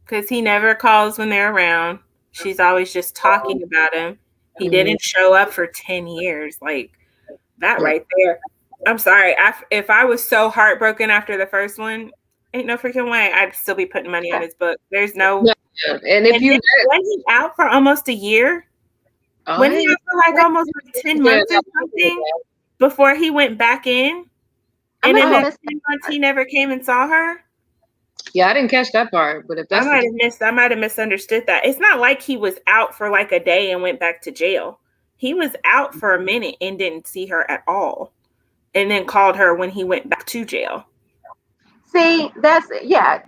Because he never calls when they're around. She's always just talking about him. He didn't show up for 10 years. Like, that right there. I'm sorry. If I was so heartbroken after the first one, ain't no freaking way I'd still be putting money on his book. There's no. Yeah. And if you when he out for almost a year, when he was for like almost like 10 months or something before he went back in, and in those 10 months he never came and saw her. Yeah, I didn't catch that part, but if that's I might have misunderstood that. It's not like he was out for like a day and went back to jail. He was out for a minute and didn't see her at all, and then called her when he went back to jail. See,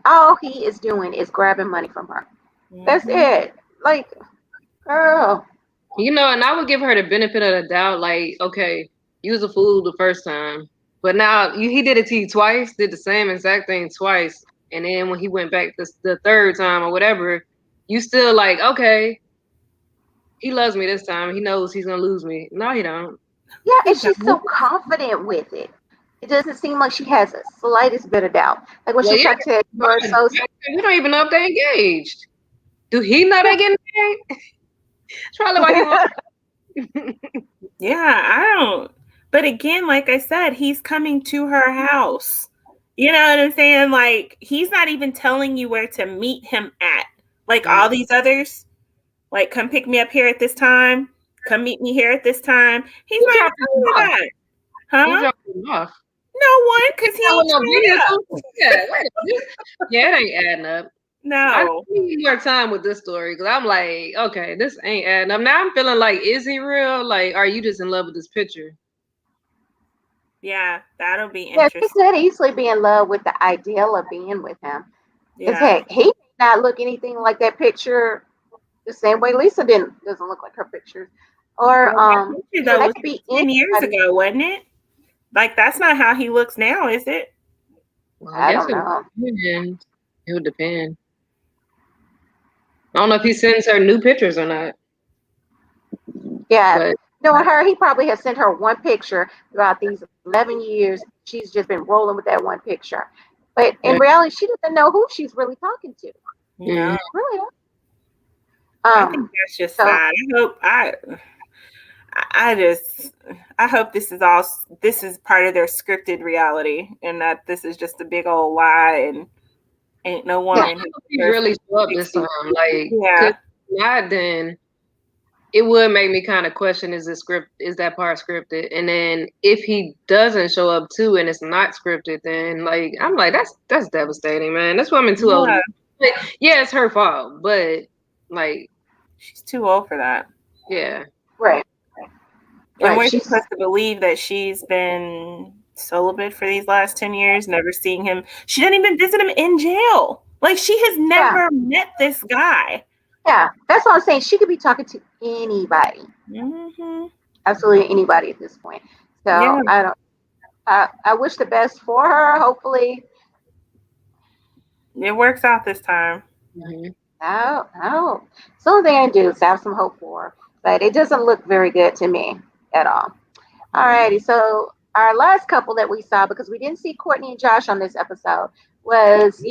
all he is doing is grabbing money from her. Mm-hmm. That's it. Like, girl. You know, and I would give her the benefit of the doubt, like, okay, you was a fool the first time, but now he did it to you twice, did the same exact thing twice. And then when he went back the third time or whatever, you still like, okay, he loves me this time. He knows he's going to lose me. No, he don't. Yeah, and she's so confident with it. It doesn't seem like she has the slightest bit of doubt. Like when she talked to her associate. We don't even know if they're engaged. Do he know they're getting married? Probably why he wants. Yeah, I don't. But again, like I said, he's coming to her house. You know what I'm saying? Like, he's not even telling you where to meet him at. Like all these others. Like, come pick me up here at this time. Come meet me here at this time. He's not telling you that. Huh? No one, because he ain't Yeah, it ain't adding up. No. I need more time with this story because I'm like, okay, this ain't adding up. Now I'm feeling like, is he real? Like, are you just in love with this picture? Yeah, that'll be interesting. She could easily be in love with the ideal of being with him. Because heck, he may not look anything like that picture the same way Lisa doesn't look like her pictures. Or that was 10 years ago, wasn't it? Like, that's not how he looks now, is it? Well, I don't know. It would depend. I don't know if he sends her new pictures or not. Yeah. But Knowing her, he probably has sent her one picture throughout these 11 years. She's just been rolling with that one picture. But in reality, she doesn't know who she's really talking to. No, Really. I think that's just So sad. I hope this is part of their scripted reality, and that this is just a big old lie, and ain't no woman. I hope he really show up this time. Like, yeah, cause not then. It would make me kind of question: is that part scripted? And then if he doesn't show up too, and it's not scripted, then like I'm like that's devastating, man. This woman too old. Like, yeah, it's her fault, but like she's too old for that. Yeah, right. And we're supposed to believe that she's been celibate for these last 10 years, never seeing him. She didn't even visit him in jail. Like, she has never met this guy. Yeah, that's what I'm saying. She could be talking to anybody. Mm-hmm. Absolutely anybody at this point. So Yeah. I wish the best for her. Hopefully it works out this time. Mm-hmm. Oh. It's the only thing I do is have some hope for her. But it doesn't look very good to me at all. Alrighty, so our last couple that we saw, because we didn't see Courtney and Josh on this episode, was,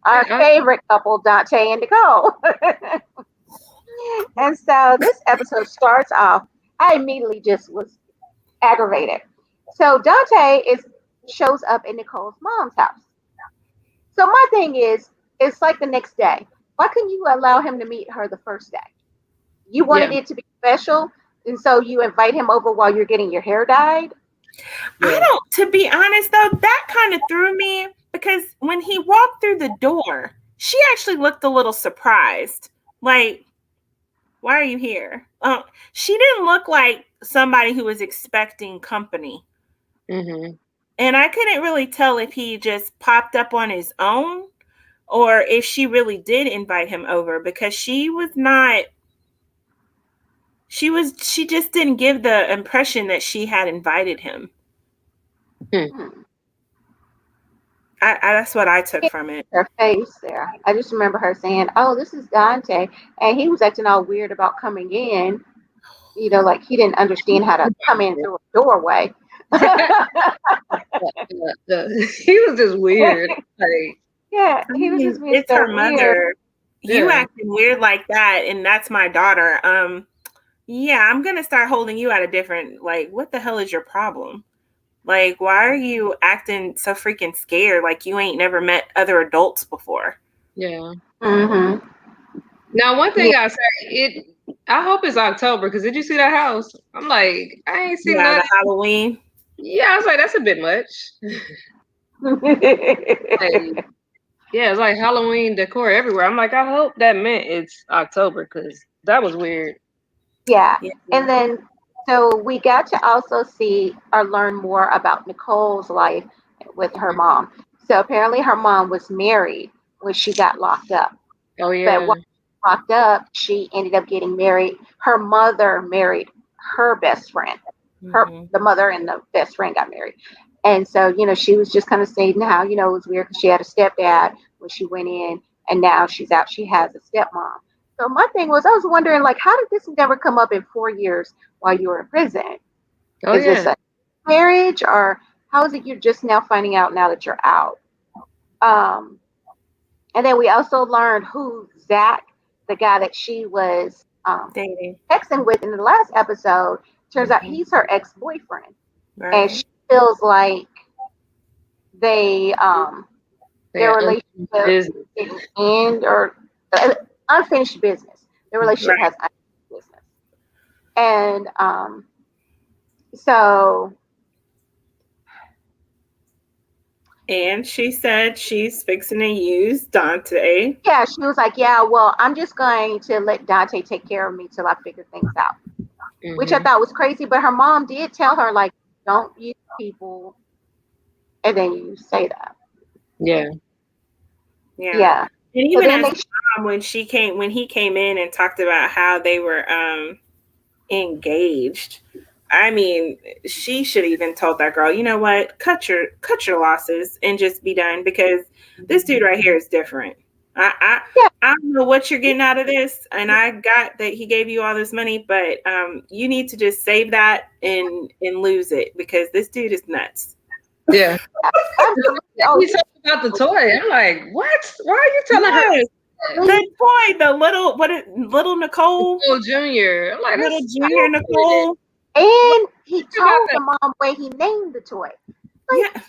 our favorite couple, Dante and Nicole. And so this episode starts off, I immediately just was aggravated. So Dante shows up in Nicole's mom's house. So my thing is, it's like the next day. Why couldn't you allow him to meet her the first day? You wanted it to be special, and so you invite him over while you're getting your hair dyed? To be honest though, that kind of threw me, because when he walked through the door, she actually looked a little surprised. Like, why are you here? She didn't look like somebody who was expecting company. Mm-hmm. And I couldn't really tell if he just popped up on his own or if she really did invite him over, because she just didn't give the impression that she had invited him. That's what I took from it. Her face there. I just remember her saying, "Oh, this is Dante," and he was acting all weird about coming in. Like he didn't understand how to come in through a doorway. He was just weird. Yeah, he was just being it's so her weird. mother. You acting weird like that, and that's my daughter. Yeah, I'm gonna start holding you at a different. Like, what the hell is your problem? Like, why are you acting so freaking scared? Like you ain't never met other adults before. Yeah. Mm-hmm. Now, one thing I say, I hope it's October, because did you see that house? I'm like, I ain't seen that. The Halloween. Yeah, I was like, that's a bit much. Yeah, it's like Halloween decor everywhere. I'm like, I hope that meant it's October, because that was weird. Yeah. And then, so we got to also see or learn more about Nicole's life with her mom. So apparently her mom was married when she got locked up. Oh, yeah. But while she was locked up, she ended up getting married. Her mother married her best friend. The mother and the best friend got married. And so, she was just kind of saying how, it was weird because she had a stepdad when she went in, and now she's out. She has a stepmom. So my thing was, I was wondering, like, how did this never come up in 4 years while you were in prison? Is this a marriage, or how is it you're just now finding out now that you're out? And then we also learned who Zach, the guy that she was texting with in the last episode, turns out he's her ex-boyfriend. Right. And she feels like their relationship didn't end, or unfinished business. Their relationship has unfinished business. And so. And she said she's fixing to use Dante. Yeah, she was like, yeah, well, I'm just going to let Dante take care of me till I figure things out. Mm-hmm. Which I thought was crazy. But her mom did tell her, like, don't use people. And then you say that. Yeah. Yeah. And even as mom, when he came in and talked about how they were engaged, I mean, she should even told that girl, you know what, cut your losses and just be done, because this dude right here is different. Yeah. I don't know what you're getting out of this, and I got that he gave you all this money, but you need to just save that and lose it, because this dude is nuts. Yeah. Absolutely. Oh, He talked about the toy. I'm like, what? Why are you telling Yes. her? The toy, the little Nicole, Little Junior. I'm like, little that's Junior Nicole. and he told that? the mom where he named the toy. Yeah.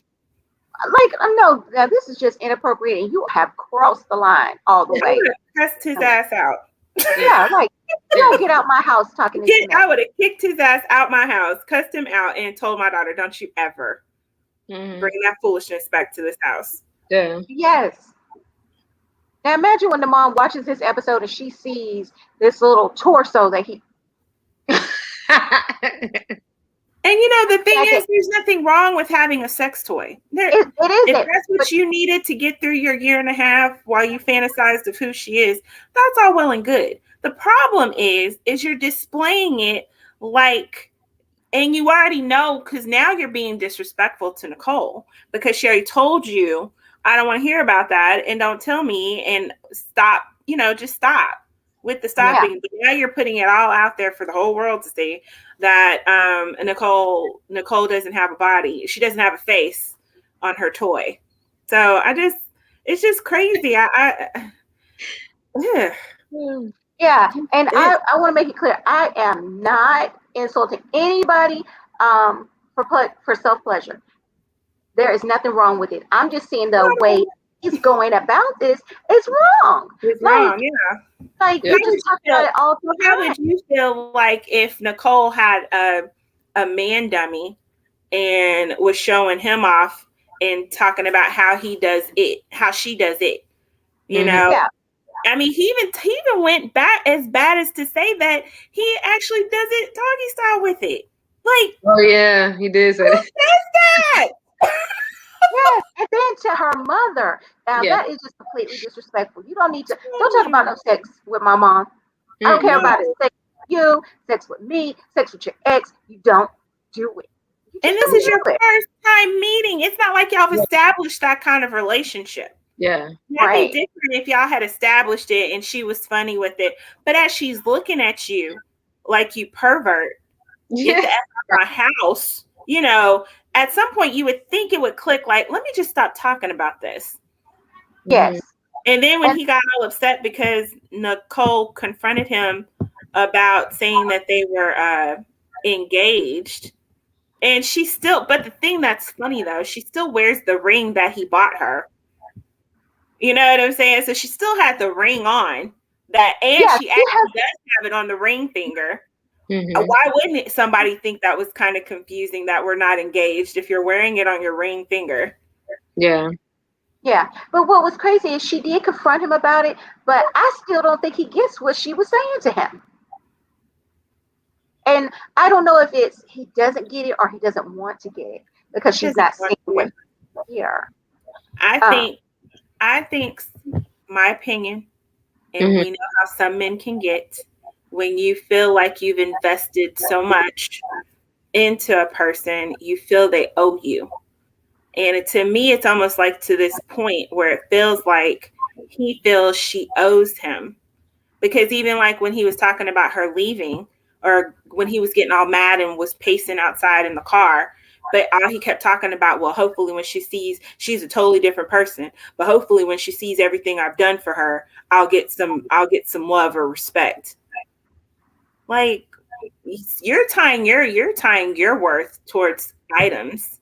Like, no, now this is just inappropriate, and you have crossed the line all the I way. would have cussed his ass out. Yeah, like, you don't get out my house talking this and I that. would have kicked his ass out my house, cussed him out, and told my daughter, "Don't you ever bring that foolishness back to this house." Yeah. Yes. Now imagine when the mom watches this episode and she sees this little torso that he. And you know, the thing is, there's nothing wrong with having a sex toy. It is. If that's what you needed to get through your year and a half while you fantasized of who she is, that's all well and good. The problem is you're displaying it like, and you already know, because now you're being disrespectful to Nicole, because she already told you, I don't want to hear about that, and don't tell me, and stop, just stop with the stopping. Yeah. But now you're putting it all out there for the whole world to see that Nicole doesn't have a body. She doesn't have a face on her toy. So it's just crazy. Yeah. Yeah, and I want to make it clear, I am not insulting anybody for self pleasure. There is nothing wrong with it. I'm just saying the way he's going about this is wrong. It's wrong, yeah. Like, you just talk about it all the time. How would you feel like if Nicole had a man dummy and was showing him off and talking about how she does it? You know? Yeah. I mean, he even went back as bad as to say that he actually does it doggy style with it. Like, oh yeah, he did say who says that? Yes, and then to her mother. Now that is just completely disrespectful. You don't need to. Don't talk about no sex with my mom. I don't care about it. Sex with you, sex with me, sex with your ex. You don't do it. And this is your first time meeting. It's not like y'all have established that kind of relationship. Yeah. That'd be different if y'all had established it and she was funny with it. But as she's looking at you like you pervert, get the F out of my house, at some point you would think it would click, like, let me just stop talking about this. Yes. And then when he got all upset because Nicole confronted him about saying that they were engaged, and but the thing that's funny though, she still wears the ring that he bought her. You know what I'm saying? So she still had the ring on she actually does have it on the ring finger. Why wouldn't somebody think that was kind of confusing that we're not engaged if you're wearing it on your ring finger? Yeah. Yeah. But what was crazy is she did confront him about it, but I still don't think he gets what she was saying to him. And I don't know if it's he doesn't get it or he doesn't want to get it because she's not seeing what here. I think my opinion, and we know how some men can get when you feel like you've invested so much into a person, you feel they owe you. And to me, it's almost like to this point where it feels like he feels she owes him. Because even like when he was talking about her leaving, or when he was getting all mad and was pacing outside in the car, but all he kept talking about, well, hopefully when she sees she's a totally different person, but hopefully when she sees everything I've done for her, I'll get some love or respect. Like, you're tying your worth towards items,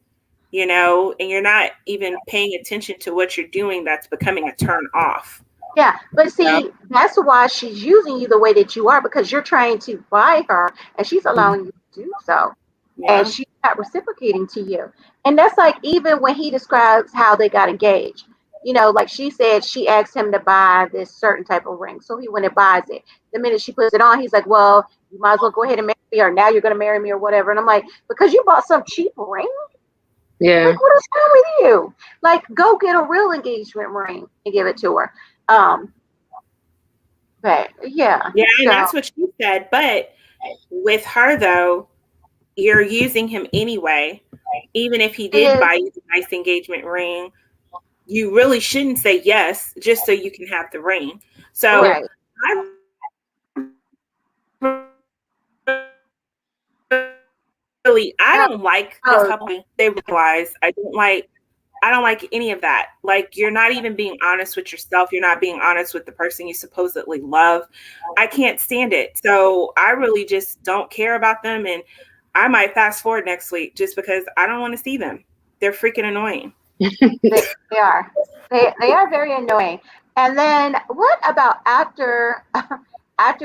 and you're not even paying attention to what you're doing. That's becoming a turn off. Yeah, but see, that's why she's using you the way that you are, because you're trying to buy her and she's allowing you to do so. Yeah. And she's not reciprocating to you. And that's like even when he describes how they got engaged. Like she said, she asked him to buy this certain type of ring. So he went and buys it. The minute she puts it on, he's like, well, you might as well go ahead and marry me, or now you're going to marry me or whatever. And I'm like, because you bought some cheap ring? Yeah. Like, what is wrong with you? Like, go get a real engagement ring and give it to her. But yeah. Yeah, and that's what she said. But with her though, you're using him anyway. Even if he did buy you the nice engagement ring, you really shouldn't say yes just so you can have the ring. So Right. I really, I Oh, don't like this oh, couple. They realize I don't like any of that. Like, you're not even being honest with yourself. You're not being honest with the person you supposedly love. I can't stand it. So I really just don't care about them. And I might fast forward next week just because I don't want to see them. They're freaking annoying. they are. They are very annoying. And then what about after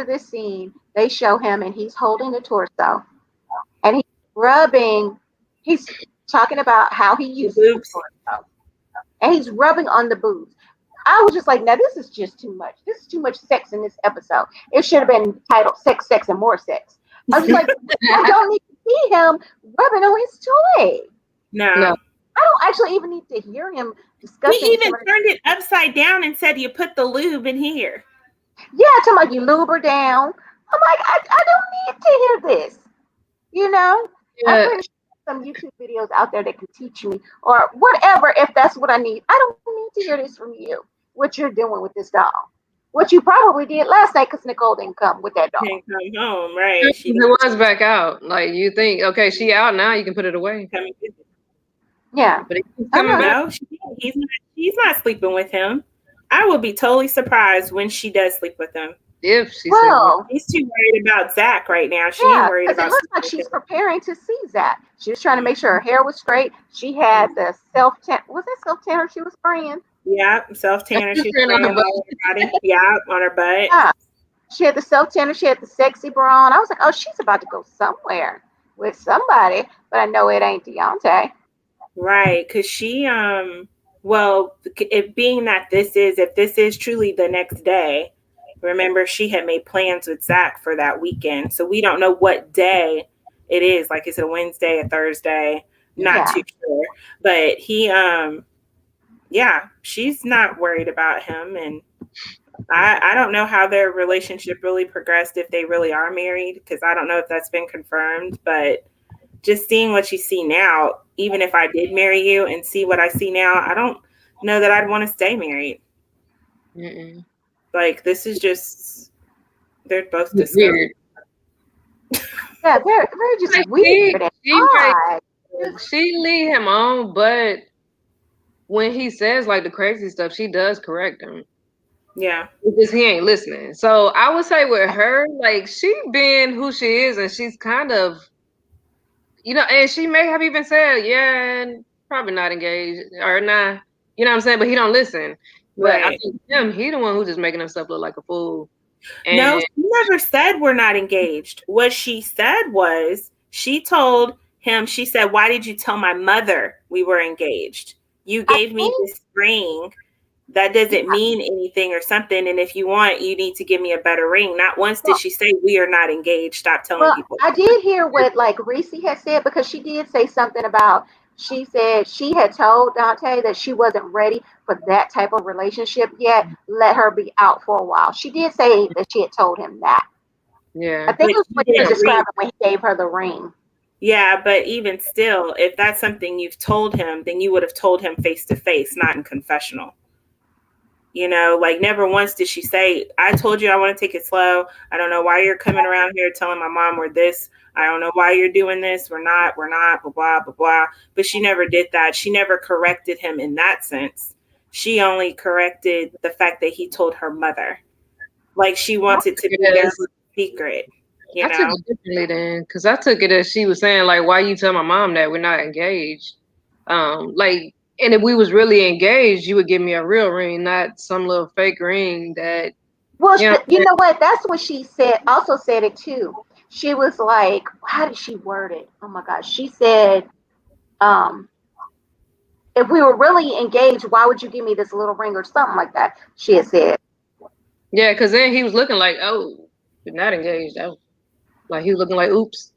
this scene, they show him and he's holding the torso and he's rubbing, he's talking about how he The uses the boobs. torso and he's rubbing on the boobs. I was just like, now this is just too much. This is too much sex in this episode. It should have been titled Sex, Sex, and More Sex. I was just like, I don't need to see him rubbing on his toy. No. I don't actually even need to hear him He discussing. even turned it upside down and said you put the lube in here. Yeah, talking about you lube her down. I'm like, I don't need to hear this. You know, I'm pretty sure some YouTube videos out there that can teach me or whatever if that's what I need. I don't need to hear this from you. What you're doing with this doll. What you probably did last night because Nicole didn't come with that doll. Can't come home, right? It was back out. Like, you think, okay, she out now, you can put it away. Yeah. But he's coming back. No, she's not sleeping with him. I would be totally surprised when she does sleep with him. If she She's too worried about Zach right now. She ain't worried about. It looks like she's preparing to see Zach. She was trying to make sure her hair was straight. She had the self-tan. Was that self-tanner she was spraying? Yeah, self-tanner. She's spraying on her body. Yeah, on her butt. Yeah. She had the self-tanner. She had the sexy bra on. I was like, oh, she's about to go somewhere with somebody. But I know it ain't Deontay. Right, because she, well, if being that if this is truly the next day, remember she had made plans with Zach for that weekend. So we don't know what day it is. Like, is it a Wednesday, a Thursday? Not too sure. But he, she's not worried about him. And I don't know how their relationship really progressed, if they really are married, because I don't know if that's been confirmed. But just seeing what you see now, even if I did marry you and see what I see now, I don't know that I'd want to stay married. Mm-mm. Like, this is just, they're both disgusting. Yeah, they're just like, weird. She lead him on, but when he says like the crazy stuff, she does correct him. Yeah. Because he ain't listening. So I would say with her, like, she been who she is, and she's kind of, and she may have even said, yeah, probably not engaged or not, you know what I'm saying? But he don't listen. But I think he the one who's just making himself look like a fool. And no, she never said we're not engaged. What she said was, she told him, she said, why did you tell my mother we were engaged? You gave me this ring. That doesn't mean anything or something. And if you want, you need to give me a better ring. Not once did she say we are not engaged. Stop telling people. I did hear what Reese had said, because she did say something about, she said she had told Dante that she wasn't ready for that type of relationship yet. Let her be out for a while. She did say that she had told him that. Yeah. I think it was what he was describing when he gave her the ring. Yeah, but even still, if that's something you've told him, then you would have told him face to face, not in confessional. Like, never once did she say, I told you I want to take it slow. I don't know why you're coming around here telling my mom we're this. I don't know why you're doing this. We're not, blah, blah, blah, blah. But she never did that. She never corrected him in that sense. She only corrected the fact that he told her mother. Like, she wanted to be their secret. I took it differently then, because I took it as she was saying, like, why you tell my mom that we're not engaged? And if we was really engaged, you would give me a real ring, not some little fake ring that. Well, you know what? That's what she said. Also said it too. She was like, how did she word it? Oh my gosh. She said, if we were really engaged, why would you give me this little ring or something like that? She had said. Yeah, because then he was looking like, oh, we're not engaged. Oh. Like, he was looking like, oops.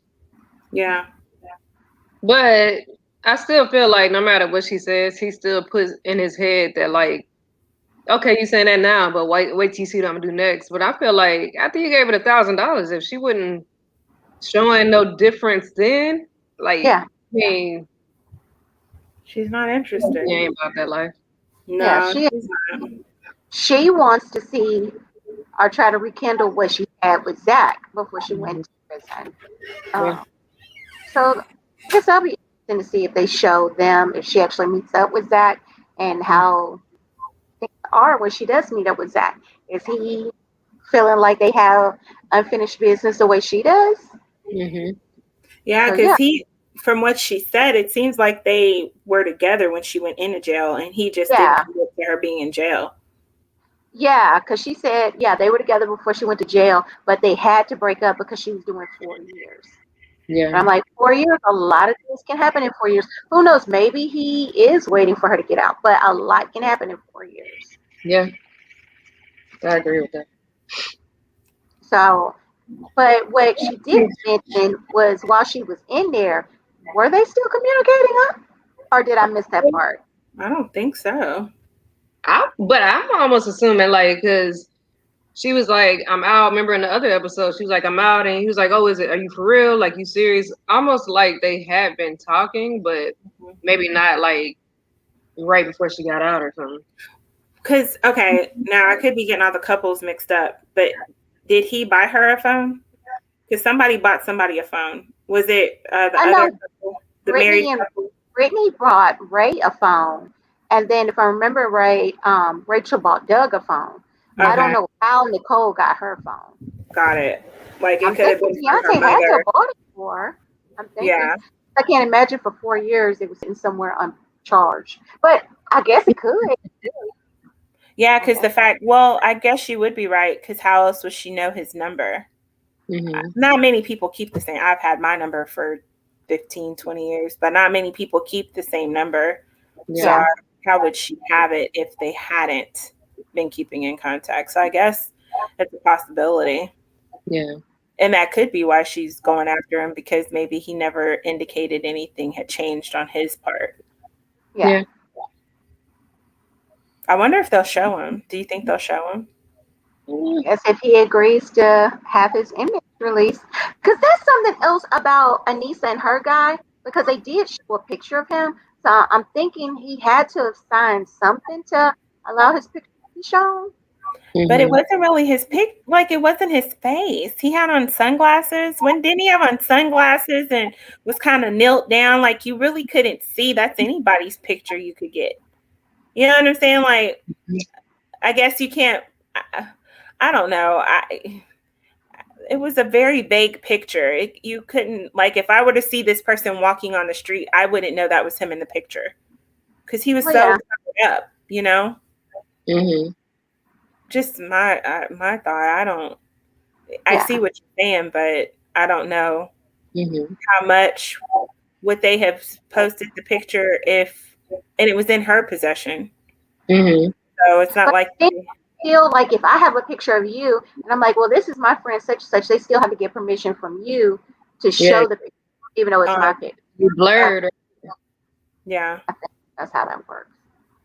Yeah. But I still feel like no matter what she says, he still puts in his head that, like, okay, you saying that now, but wait till you see what I'm gonna do next. But I feel like after you gave it $1,000, if she wouldn't showing no difference then. Like, Yeah. I mean, She's not interested. she ain't about that life. No, Yeah, she's not. she wants to see or try to rekindle what she had with Zach before she went Mhm. to prison. Yeah. So I guess I'll be interested to see if they show them if she actually meets up with Zach and how things are when she does meet up with Zach. Is he feeling like they have unfinished business the way she does? Mm-hmm. Yeah, So because yeah, from what she said, it seems like they were together when she went into jail, and he just didn't yeah, commit to her being in jail. yeah. Because she said, yeah, they were together before she went to jail, but they had to break up because she was doing 4 years. Yeah. And I'm like, 4 years, a lot of things can happen in 4 years. Who knows? Maybe he is waiting for her to get out, but a lot can happen in 4 years. Yeah. I agree with that. So, but what she did mention was while she was in there, were they still communicating up? Or did I miss that part? I don't think so. But I'm almost assuming like because she was like, I'm out. Remember in the other episode, she was like, I'm out, and he was like, oh, are you for real? Like, you serious? Almost like they had been talking, but maybe not like right before she got out or something. Because, okay, now I could be getting all the couples mixed up, but did he buy her a phone? Because somebody bought somebody a phone. Was it the I other know couple, the married couple? Brittany brought Ray a phone, and then if I remember right, Rachel bought Doug a phone. I don't Okay, know how Nicole got her phone. got it. Like it I'm could have thinking been from her Beyonce had to mother. have bought it for her. I'm thinking. Yeah. I can't imagine for 4 years it was sitting somewhere uncharged. But I guess it could. Yeah, I because guess. I guess she would be right. Because how else would she know his number? Mm-hmm. Not many people keep the same. I've had my number for 15, 20 years, but not many people keep the same number. So Yeah. how would she have it if they hadn't been keeping in contact? So I guess it's a possibility. Yeah. And that could be why she's going after him, because maybe he never indicated anything had changed on his part. Yeah. I wonder if they'll show him. Do you think they'll show him? Yes, if he agrees to have his image released. Because that's something else about Anissa and her guy, because they did show a picture of him. So I'm thinking he had to have signed something to allow his picture to be shown. But it Mm-hmm. wasn't really his pic. Like, it wasn't his face. He had on sunglasses. When didn't he have on sunglasses and was kind of knelt down? Like, you really couldn't see. That's anybody's picture you could get. You know what I'm saying? Like, I guess you can't. I don't know. It was a very vague picture. You couldn't, like, if I were to see this person walking on the street, I wouldn't know that was him in the picture because he was Well, so yeah. covered up. You know, Mm-hmm. just my thought. I don't. I Yeah. see what you're saying, but I don't know Mm-hmm. how much would they have posted the picture if, and it was in her possession. Mm-hmm. So it's not But like, they still, like, if I have a picture of you and I'm like, well, this is my friend such and such, they still have to get permission from you to Yeah. show the picture, even though it's my picture. You blurred. yeah, I think that's how that works.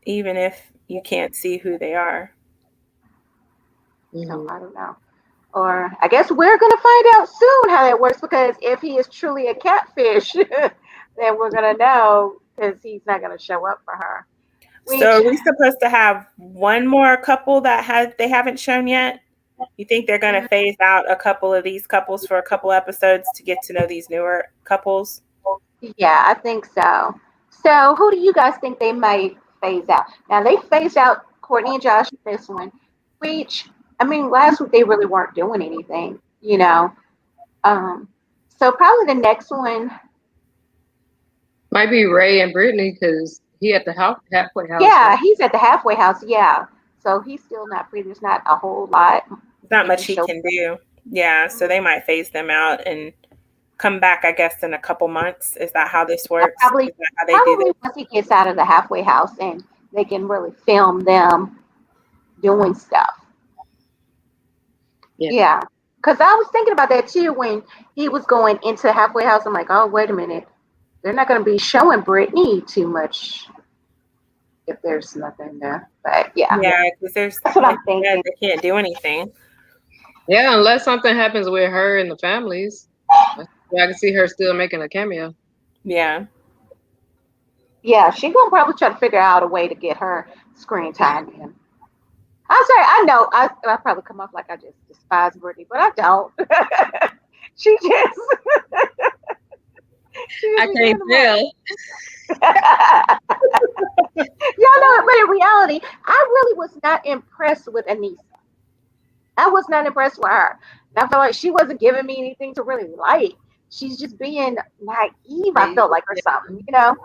even if you can't see who they are. So Mm-hmm. I don't know. Or I guess we're going to find out soon how that works, because if he is truly a catfish, then we're going to know, because he's not going to show up for her. So Which, are we supposed to have one more couple that they haven't shown yet? You think they're going to phase out a couple of these couples for a couple episodes to get to know these newer couples? yeah, I think so. So who do you guys think they might phase out? Now, they phased out Courtney and Josh in this one, which, I mean, last week they really weren't doing anything, you know. So probably the next one, Might be Ray and Brittany because he at the halfway house. yeah, Right? he's at the halfway house, yeah. So he's still not free. There's not a whole lot Not he much can he show. can do. Yeah, so they might phase them out and come back, I guess, in a couple months. Is that how this works? Probably, Is that how they do probably this? once he gets out of the halfway house and they can really film them doing stuff. Yeah. Yeah. Because I was thinking about that too when he was going into the halfway house. I'm like, oh, wait a minute. They're not going to be showing Brittany too much if there's nothing there. But yeah, Yeah, because there's, that's what like I'm you said, thinking. they can't do anything. Yeah, unless something happens with her and the families. I can see her still making a cameo. Yeah. Yeah, she's gonna probably try to figure out a way to get her screen time in. I'm sorry, I know I probably come off like I just despise Brittany, but I don't. she just I can't tell. Y'all know, but in reality, I really was not impressed with Anissa. I was not impressed with her. And I felt like she wasn't giving me anything to really like. She's just being naive, I felt like, or something, you know?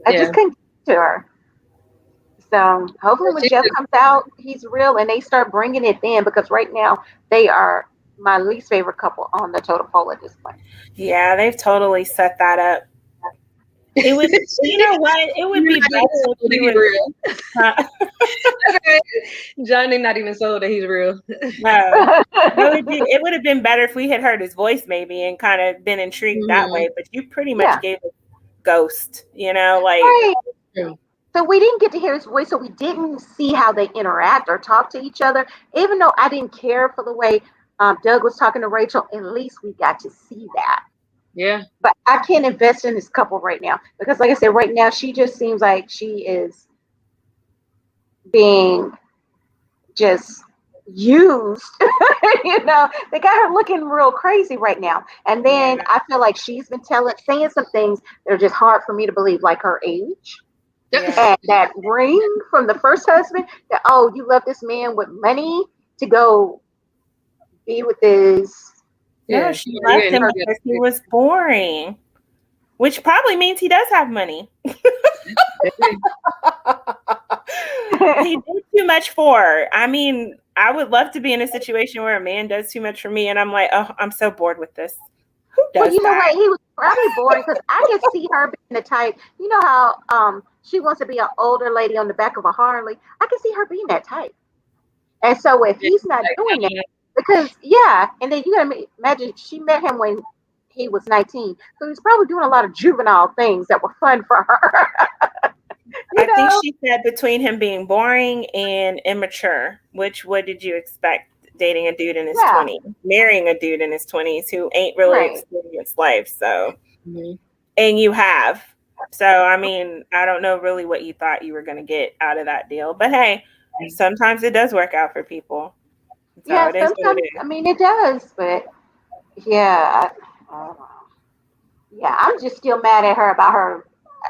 I just couldn't get to her. So hopefully when Jeff comes out, he's real and they start bringing it in, because right now they are my least favorite couple on the totem pole at this point. Yeah, they've totally set that up. It would, you know what? It would be better if he was real. Johnny not even sold that he's real. No, it would have been better if we had heard his voice maybe and kind of been intrigued that way. But you pretty much gave a ghost, you know, like. Right. So we didn't get to hear his voice, so we didn't see how they interact or talk to each other. Even though I didn't care for the way Doug was talking to Rachel, at least we got to see that. Yeah. But I can't invest in this couple right now because, like I said, right now she just seems like she is being just used. You know, they got her looking real crazy right now. And then I feel like she's been saying some things that are just hard for me to believe, like her age. And that ring from the first husband, that, oh, you love this man with money to go be with this. Yeah, she left him because he was boring, which probably means he does have money. He did too much for her. I mean, I would love to be in a situation where a man does too much for me and I'm like, oh, I'm so bored with this. Who does well, you know that? what? He was probably boring because I can see her being the type, you know how she wants to be an older lady on the back of a Harley. I can see her being that type. And so if he's not doing that, because and then you gotta imagine she met him when he was 19, so he's probably doing a lot of juvenile things that were fun for her. I think she said between him being boring and immature. What did you expect dating a dude in his 20s, marrying a dude in his 20s who ain't really experienced life? So, and you have. So, I mean, I don't know really what you thought you were going to get out of that deal, but hey, sometimes it does work out for people. So sometimes, I mean, it does, but I don't know. Yeah, I'm just still mad at her about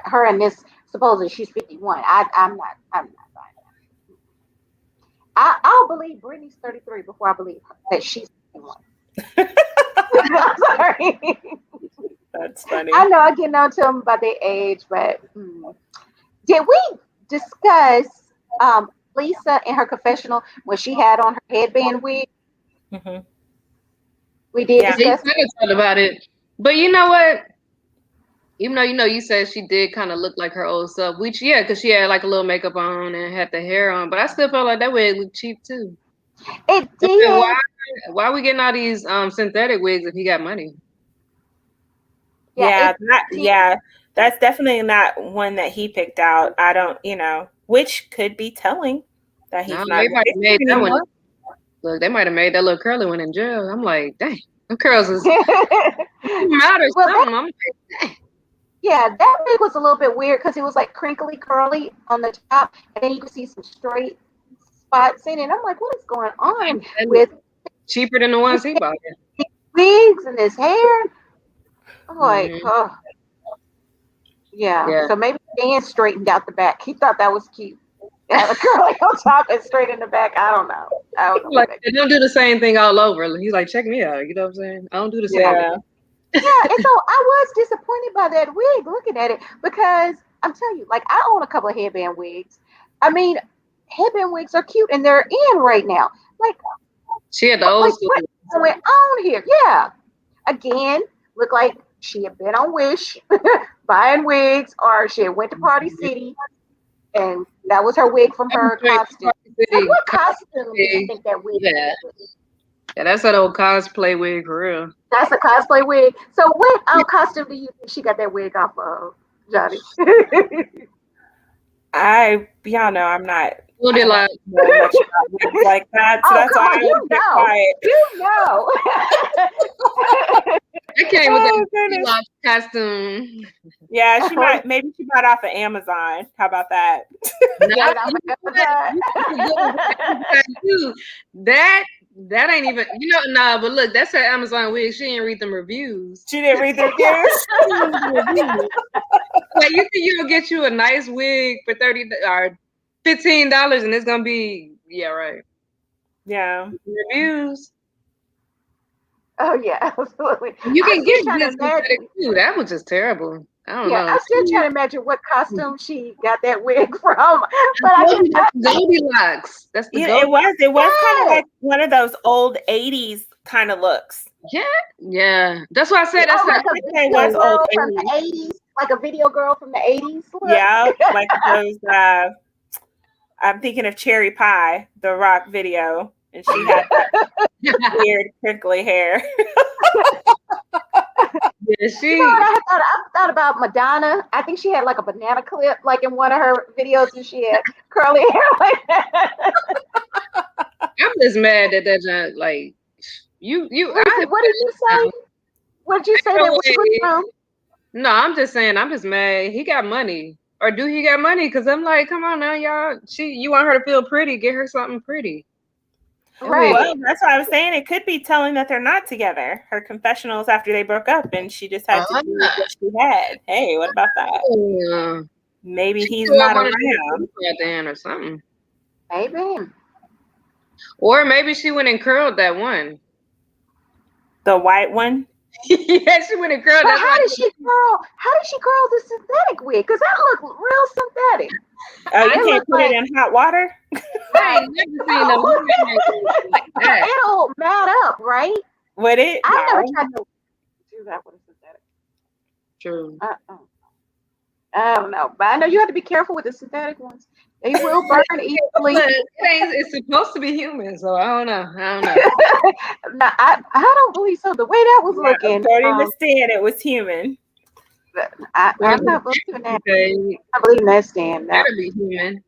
her and this. Supposedly she's 51. I'm not buying that. I'll believe Brittany's 33 before I believe that she's 51. I'm sorry. That's funny. I know I get on to them about their age, but did we discuss Lisa in her confessional when she had on her headband wig? Mm-hmm. We did discuss about it, but you know what? Even though you said she did kind of look like her old self, which because she had like a little makeup on and had the hair on, but I still felt like that wig looked cheap too. It did. Why are we getting all these synthetic wigs if he got money? That's definitely not one that he picked out. I don't, which could be telling that he's not. They might have made that one. Look, they might have made that little curly one in jail. I'm like, dang, them curls is matter something. I'm like, dang. Yeah, that wig was a little bit weird because it was like crinkly, curly on the top, and then you could see some straight spots in it. I'm like, what is going on with cheaper than the ones he bought? Wigs and his hair. I'm like, yeah. So maybe Dan straightened out the back. He thought that was cute. Yeah, the curly on top and straight in the back. I don't know. Like, they don't do the same thing all over. He's like, check me out. You know what I'm saying? I don't do the same thing. Yeah, and so I was disappointed by that wig looking at it because I'm telling you, like, I own a couple of headband wigs. I mean, headband wigs are cute and they're in right now. Like, she had the old school. What's going on here? Yeah. Again, looked like she had been on Wish buying wigs, or she had went to Party City and that was her wig from her costume. Like, what costume do you think that wig is? Yeah, that's that old cosplay wig for real. That's a cosplay wig. So what costume do you think she got that wig off of, Johnny? Y'all know I'm not like that. So that's why you know. I came with that costume. Yeah, maybe she bought off of Amazon. How about that? That ain't even, nah, but look, that's her Amazon wig. She didn't read them reviews. She didn't read the reviews? Like, you think you'll get you a nice wig for $30 or $15 and it's going to be, yeah, right. Yeah. Reviews. Oh, yeah, absolutely. You can get this synthetic too. That was just terrible. I don't know. I'm still trying to imagine what costume she got that wig from. But I Goldilocks. That's the Goldilocks. It was kind of like one of those old 80s kind of looks. Yeah. That's why I said that's like a video girl from the 80s. Like a video girl from the 80s. Yeah, like those. I'm thinking of Cherry Pie, the rock video, and she had that weird crinkly hair. Yeah, you know what I thought about Madonna. I think she had like a banana clip, like in one of her videos, and she had curly hair like that. I'm just mad that not like you. What did you say? What did you say that was from? No, I'm just saying. I'm just mad. He got money, or do he got money? Because I'm like, come on now, y'all. You want her to feel pretty? Get her something pretty. Right. Well, that's what I was saying. It could be telling that they're not together. Her confessionals after they broke up, and she just had to do what she had. Hey, what about that? Maybe he's not around then or something. Maybe. Or maybe she went and curled that one. The white one? Yeah, she went and curled but that how did she curl the synthetic wig? Because that looked real synthetic. Oh, you can't put it in hot water? I ain't never seen a woman like that. It'll mat up, right? Would it? I never tried to do that with a synthetic. True. I don't know. But I know you have to be careful with the synthetic ones. They will burn easily. It's supposed to be human, so I don't know. No, I don't believe so. The way that was looking. According to Stan, it was human. I'm not believing that. I believe in that, Stan. That gotta be human.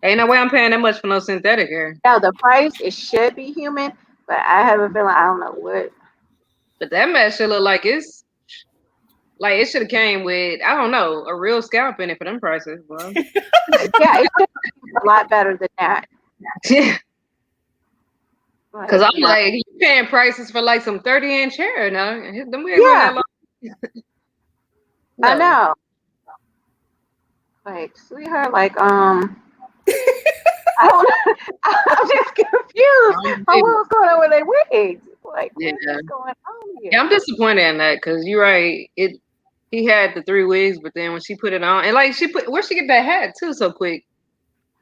Ain't no way I'm paying that much for no synthetic hair. No, the price, it should be human, but I have a feeling I don't know what. But that mess should look like it should have came with, I don't know, a real scalp in it for them prices. Well. Yeah, it should be a lot better than that. Yeah. Because I'm like, you paying prices for like some 30-inch hair now. Them wigs that long. No. I know. Like, sweetheart, like, I'm just confused on what's going on with their wigs. Like, what's going on here? Yeah, I'm disappointed in that because you're right. He had the 3 wigs, but then when she put it on, and like where'd she get that hat too so quick?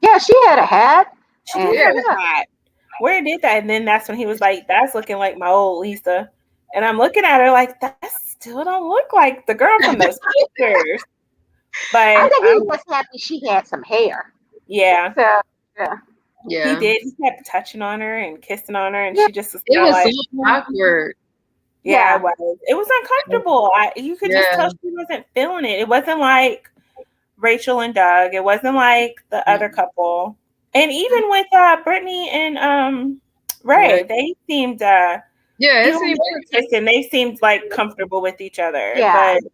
Yeah, she had a hat. She had a hat. Where did that? And then that's when he was like, "That's looking like my old Lisa." And I'm looking at her like, that still don't look like the girl from those pictures. But I think he was happy she had some hair. Yeah. So, yeah. He did. He kept touching on her and kissing on her, and she just was it was like, so awkward. Yeah, it was uncomfortable. You could just tell she wasn't feeling it. It wasn't like Rachel and Doug. It wasn't like the other couple. And even with Brittany and Ray, they seemed they seemed like comfortable with each other. Yeah. But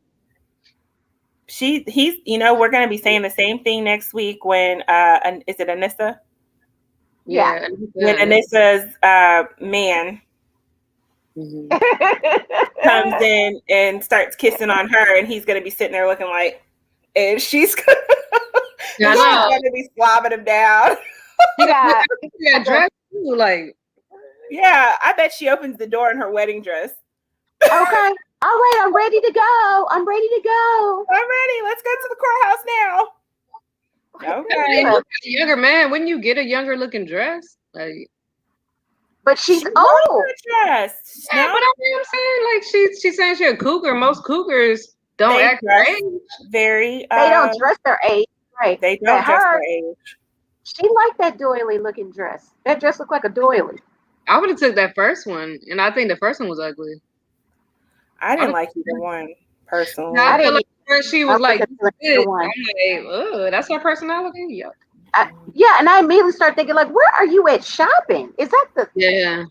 he's we're gonna be saying the same thing next week when is it Anissa? Yeah. When Anissa's man comes in and starts kissing on her, and he's gonna be sitting there looking like, and she's gonna be slobbing him down. Yeah, dressed too, like. Yeah, I bet she opens the door in her wedding dress. Okay. All right, I'm ready to go. I'm ready. Let's go to the courthouse now. Okay. A younger man, wouldn't you get a younger looking dress? Like, but she's old. Dress. Yeah, but I'm saying, like, she's saying she's a cougar. Most cougars don't act their age. Very. They don't dress their age, right? They don't dress their age. She liked that doily looking dress. That dress looked like a doily. I would have took that first one, and I think the first one was ugly. I didn't like either one personally. No, I feel like she was like, I'm like, oh, that's her personality. Yeah. And I immediately started thinking, like, where are you at shopping? Is that the store?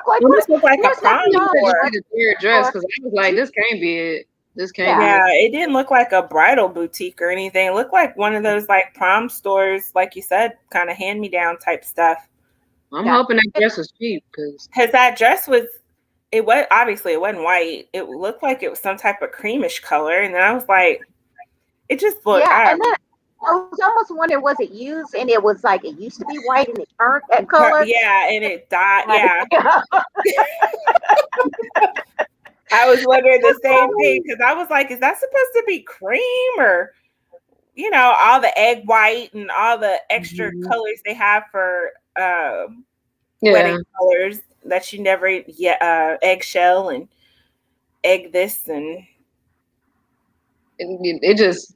like It almost looked like a there's prom nothing wrong with store. The weird dress because I was like, this can't be it. This can't be Yeah, it. it didn't look like a bridal boutique or anything. It looked like one of those like prom stores, like you said, kind of hand-me-down type stuff. I'm hoping that dress was cheap because that dress was obviously it wasn't white. It looked like it was some type of creamish color, and then I was like, it just looked. and then I was almost wondering, was it used? And it was like it used to be white and it turned that color. Yeah, and it died. Like, Yeah. I was wondering the same thing because I was like, is that supposed to be cream or, all the egg white and all the extra colors they have for wedding colors that you never eggshell and egg this and it just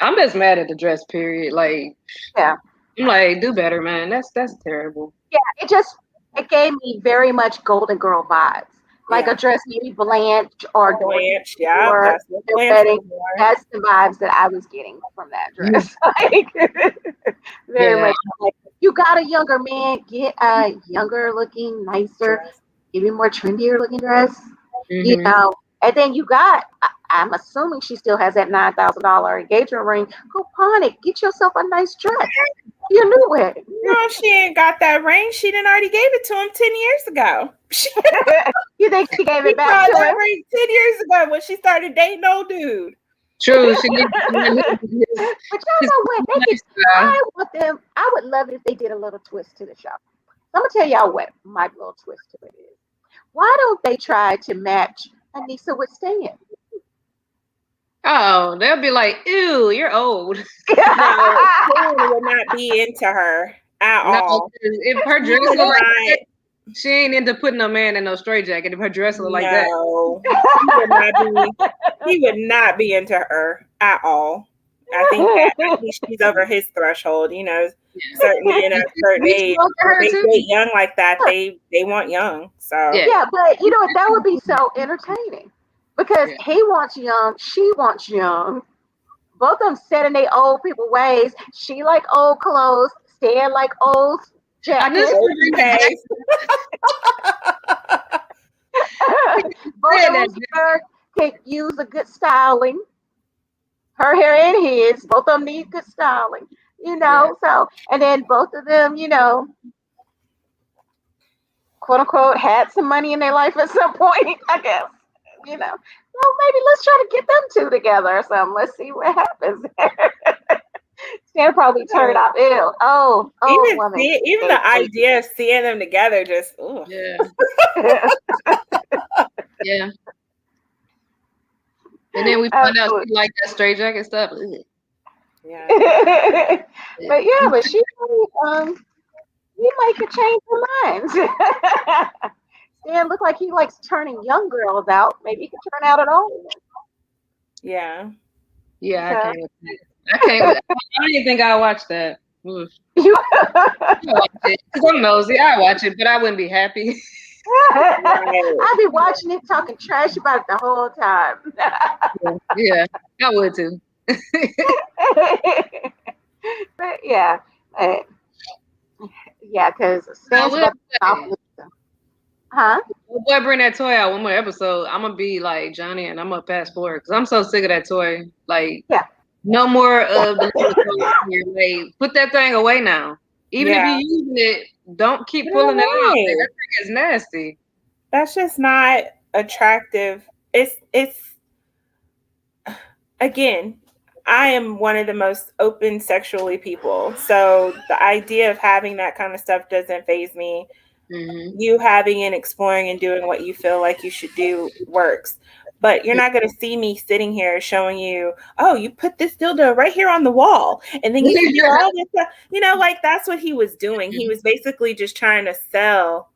I'm just mad at the dress. Period. Like I'm like, do better, man. That's terrible. Yeah, it gave me very much Golden Girl vibes. Like a dress, maybe Blanche or Blanche. Yeah, that's the vibes that I was getting from that dress. Very much. Like, you got a younger man, get a younger looking, nicer, maybe more trendier looking dress. And then you got. I'm assuming she still has that $9,000 engagement ring. Go pawn it. Get yourself a nice dress. Your new wedding. No, she ain't got that ring. She done already gave it to him 10 years ago. You think she gave it back to him? Ring 10 years ago when she started dating old dude. True. But y'all know what? I would love it if they did a little twist to the show. I'm gonna tell y'all what my little twist to it is. Why don't they try to match Anissa with Stan? Oh, they'll be like, ew, you're old. No, Stan will not be into her at all. If her dress look like that, she ain't into putting a man in no straitjacket. If her dress look like that, he would not be into her at all. I think she's over his threshold. Certainly in a certain age, they date young like that. They want young. So yeah, but that would be so entertaining. Because he wants young, she wants young. Both of them set in their old people ways. She like old clothes, Stan like old jackets. Both of them can use a good styling. Her hair and his, both of them need good styling. So, and then both of them, quote unquote, had some money in their life at some point, I guess. Well, maybe let's try to get them two together or something. Let's see what happens. Stan probably turned out ill. Even the idea of seeing them together just yeah. And then we found out she liked that straitjacket stuff. Yeah. but she we might could change her minds. Stan looked like he likes turning young girls out. Maybe he could turn out an old one. Yeah. Yeah, I can't. I didn't think I'd watch that. I watch it because I'm nosy. I watch it, but I wouldn't be happy. I'd be watching it, talking trash about it the whole time. Yeah, I would too. But yeah, because Stan's about to Huh? Boy, bring that toy out one more episode. I'm gonna be like Johnny, and I'm gonna pass forward because I'm so sick of that toy. Like, no more of the toy. Like, put that thing away now. Even if you're using it, don't keep pulling it out. Like, that thing is nasty. That's just not attractive. It's again, I am one of the most open sexually people, so the idea of having that kind of stuff doesn't faze me. You having and exploring and doing what you feel like you should do works. But you're not going to see me sitting here showing you, oh, you put this dildo right here on the wall. And then you can do all this stuff. Like that's what he was doing. He was basically just trying to sell.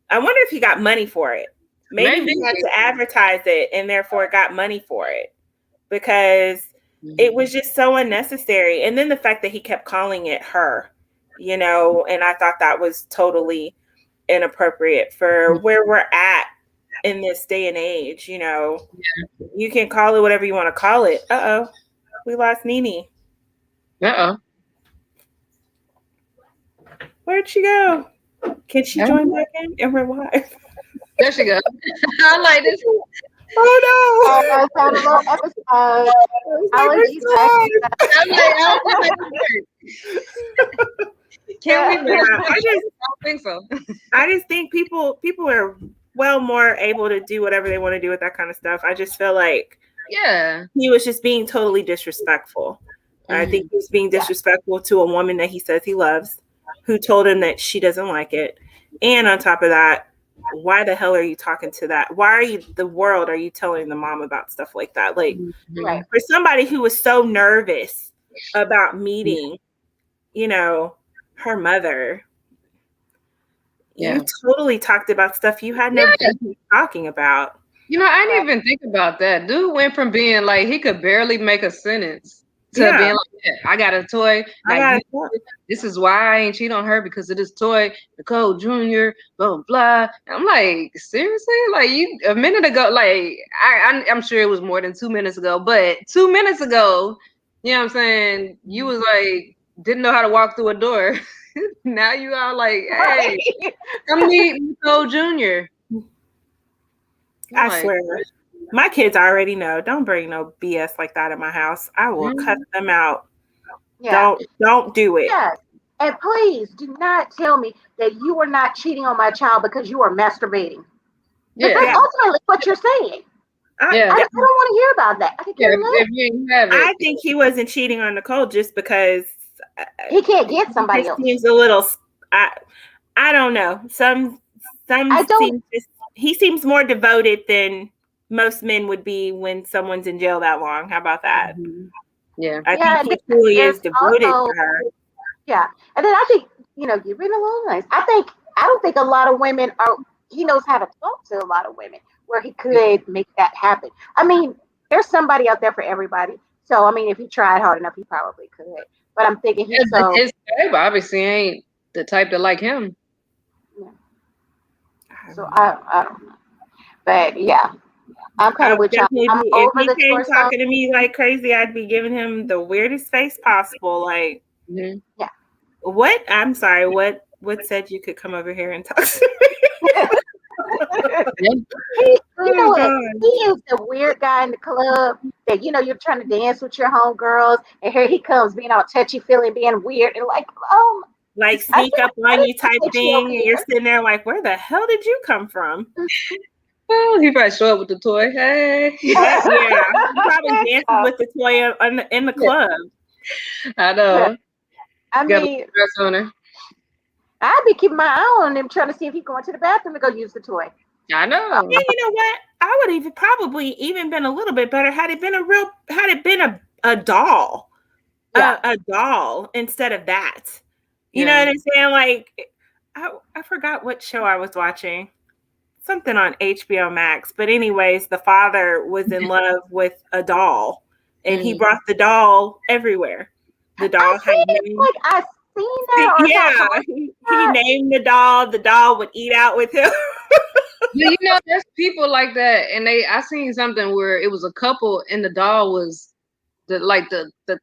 I wonder if he got money for it. Maybe he had to advertise it and therefore got money for it. Because it was just so unnecessary. And then the fact that he kept calling it her, and I thought that was totally inappropriate for where we're at in this day and age. You can call it whatever you want to call it. We lost Nene. Where'd she go? Can she join back in? And we're live. There she goes. I like this. Oh no! Let's have a little episode. Allergies. I'm like, can we? I don't think so. I just think people are well more able to do whatever they want to do with that kind of stuff. I just feel like he was just being totally disrespectful. I think he was being disrespectful to a woman that he says he loves, who told him that she doesn't like it. And on top of that, why the hell are you talking to that? Why are you telling the mom about stuff like that? Like, for somebody who was so nervous about meeting, her mother, you totally talked about stuff you had no business talking about. I didn't even think about that. Dude went from being like he could barely make a sentence to being like, I got a toy. This is why I ain't cheat on her, because of this toy, Nicole Jr., blah, blah, blah. And I'm like, seriously? Like, you a minute ago, like, I'm sure it was more than 2 minutes ago, but 2 minutes ago, you know what I'm saying? You was like, didn't know how to walk through a door. Now you are like, hey, come meet Nicole Jr. I swear. My kids already know. Don't bring no BS like that in my house. I will cut them out. Yeah. Don't do it. Yes. And please do not tell me that you are not cheating on my child because you are masturbating. Yeah. That's ultimately what you're saying. I don't want to hear about that. I think he wasn't cheating on Nicole just because he can't get somebody else. Seems a little. I don't know. He seems more devoted than most men would be when someone's in jail that long. How about that? Yeah. I think he truly is devoted to her. Yeah. And then I think, you're being a little nice. I don't think a lot of women he knows how to talk to a lot of women where he could make that happen. I mean, there's somebody out there for everybody. So, I mean, if he tried hard enough, he probably could. But I'm thinking his type obviously ain't the type that like him. Yeah. So I don't know. But yeah. I'm kind of with y'all. If he came talking to me like crazy, I'd be giving him the weirdest face possible. Like, yeah. What? I'm sorry. What said you could come over here and talk to me? He is the weird guy in the club that you're trying to dance with your homegirls, and here he comes being all touchy feely, being weird, and like sneak up on you type thing, and you're sitting there like, where the hell did you come from? Oh, he probably show up with the toy. Hey, yeah, he probably dances with the toy in the club. I know. I mean, I'd be keeping my eye on him, trying to see if he's going to the bathroom to go use the toy. I know. And you know what? I would have probably even been a little bit better had it been a doll, a doll instead of that. You know what I'm saying? Like, I forgot what show I was watching. Something on HBO Max. But anyways, the father was in love with a doll, and he brought the doll everywhere. The doll had I've seen that. He named the doll. The doll would eat out with him. There's people like that, and I seen something where it was a couple, and the doll was the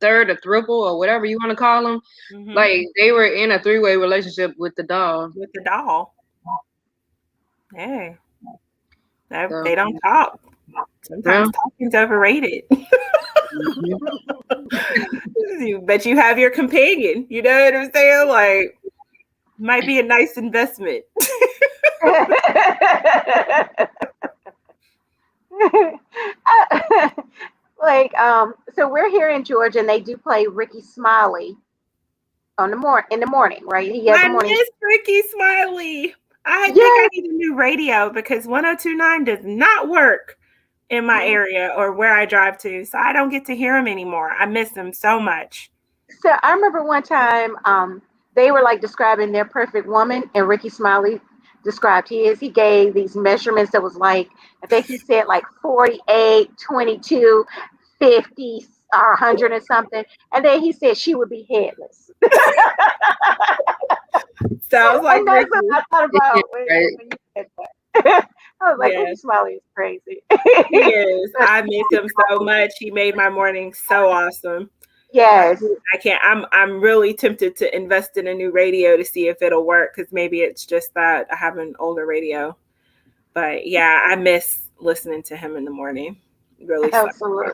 third or triple or whatever you want to call them. Mm-hmm. Like they were in a 3-way relationship with the doll. Hey, they don't talk. Sometimes talking's overrated. But you have your companion. You know what I'm saying? Like, might be a nice investment. So we're here in Georgia, and they do play Ricky Smiley in the morning, right? I miss Ricky Smiley. I think I need a new radio because 102.9 does not work in my area or where I drive to. So I don't get to hear him anymore. I miss him so much. So I remember one time they were like describing their perfect woman, and Ricky Smiley described his. He gave these measurements that was like, I think he said like 48, 22, 50, or 100 or something. And then he said she would be headless. Sounds like that's what I thought about when you said that. I was like, Ricky Smiley is crazy. He is. I miss him so much. He made my morning so awesome. Yes. I can't. I'm really tempted to invest in a new radio to see if it'll work, because maybe it's just that I have an older radio. But yeah, I miss listening to him in the morning. Really sucks. Absolutely.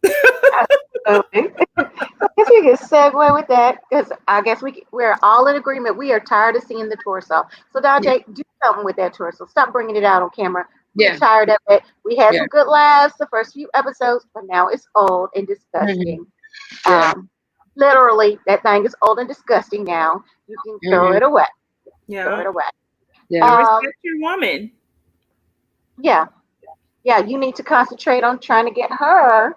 Absolutely. I guess we can segue with that because I guess we're all in agreement. We are tired of seeing the torso. So Dajay, do something with that torso. Stop bringing it out on camera. We're tired of it. We had some good laughs the first few episodes, but now it's old and disgusting. Literally, that thing is old and disgusting now. You can throw it away. Yeah. Throw it away. Yeah. Respect your woman. Yeah. Yeah, you need to concentrate on trying to get her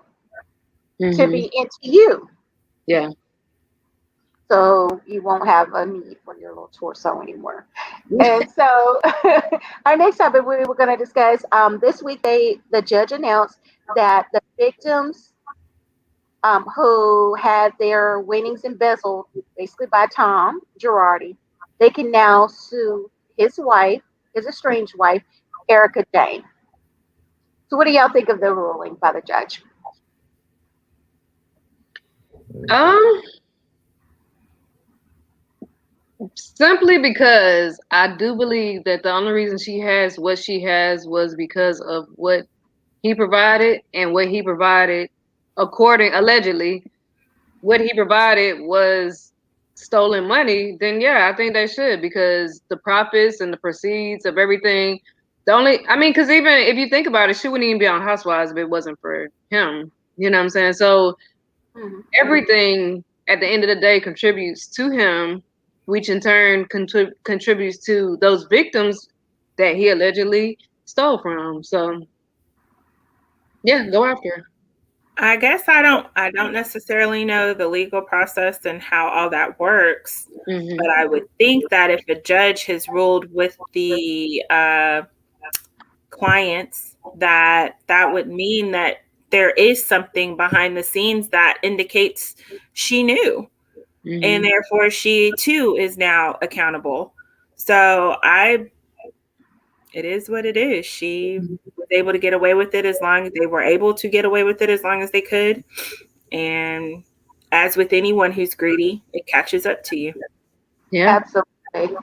to be into you. Yeah. So you won't have a need for your little torso anymore. And so our next topic we were going to discuss this week, the judge announced that the victims who had their winnings embezzled basically by Tom Girardi, they can now sue his wife, his estranged wife, Ericka Jayne. So what do y'all think of the ruling by the judge? Simply because I do believe that the only reason she has what she has was because of what he provided, and what he provided, allegedly, what he provided was stolen money. Then yeah, I think they should, because the profits and the proceeds of everything. Because even if you think about it, she wouldn't even be on Housewives if it wasn't for him. You know what I'm saying? So everything at the end of the day contributes to him, which in turn contributes to those victims that he allegedly stole from. So yeah, go after her. I guess I don't necessarily know the legal process and how all that works, but I would think that if a judge has ruled with the clients, that would mean that there is something behind the scenes that indicates she knew, and therefore she too is now accountable. So it is what it is. She was able to get away with it as long as they were able to get away with it as long as they could. And as with anyone who's greedy, it catches up to you. Yeah. Absolutely.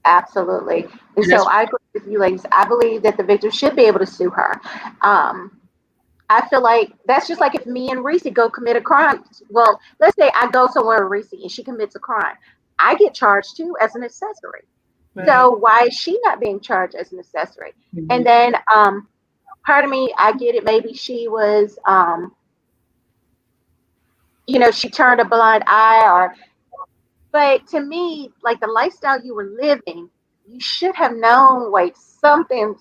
Absolutely. And so I agree with you, ladies. I believe that the victim should be able to sue her. I feel like that's just like if me and Reese go commit a crime. Well, let's say I go somewhere with Reese and she commits a crime. I get charged too as an accessory. Right. So why is she not being charged as an accessory? And then part of me, I get it. Maybe she was, she turned a blind eye, but to me, like the lifestyle you were living, you should have known, like something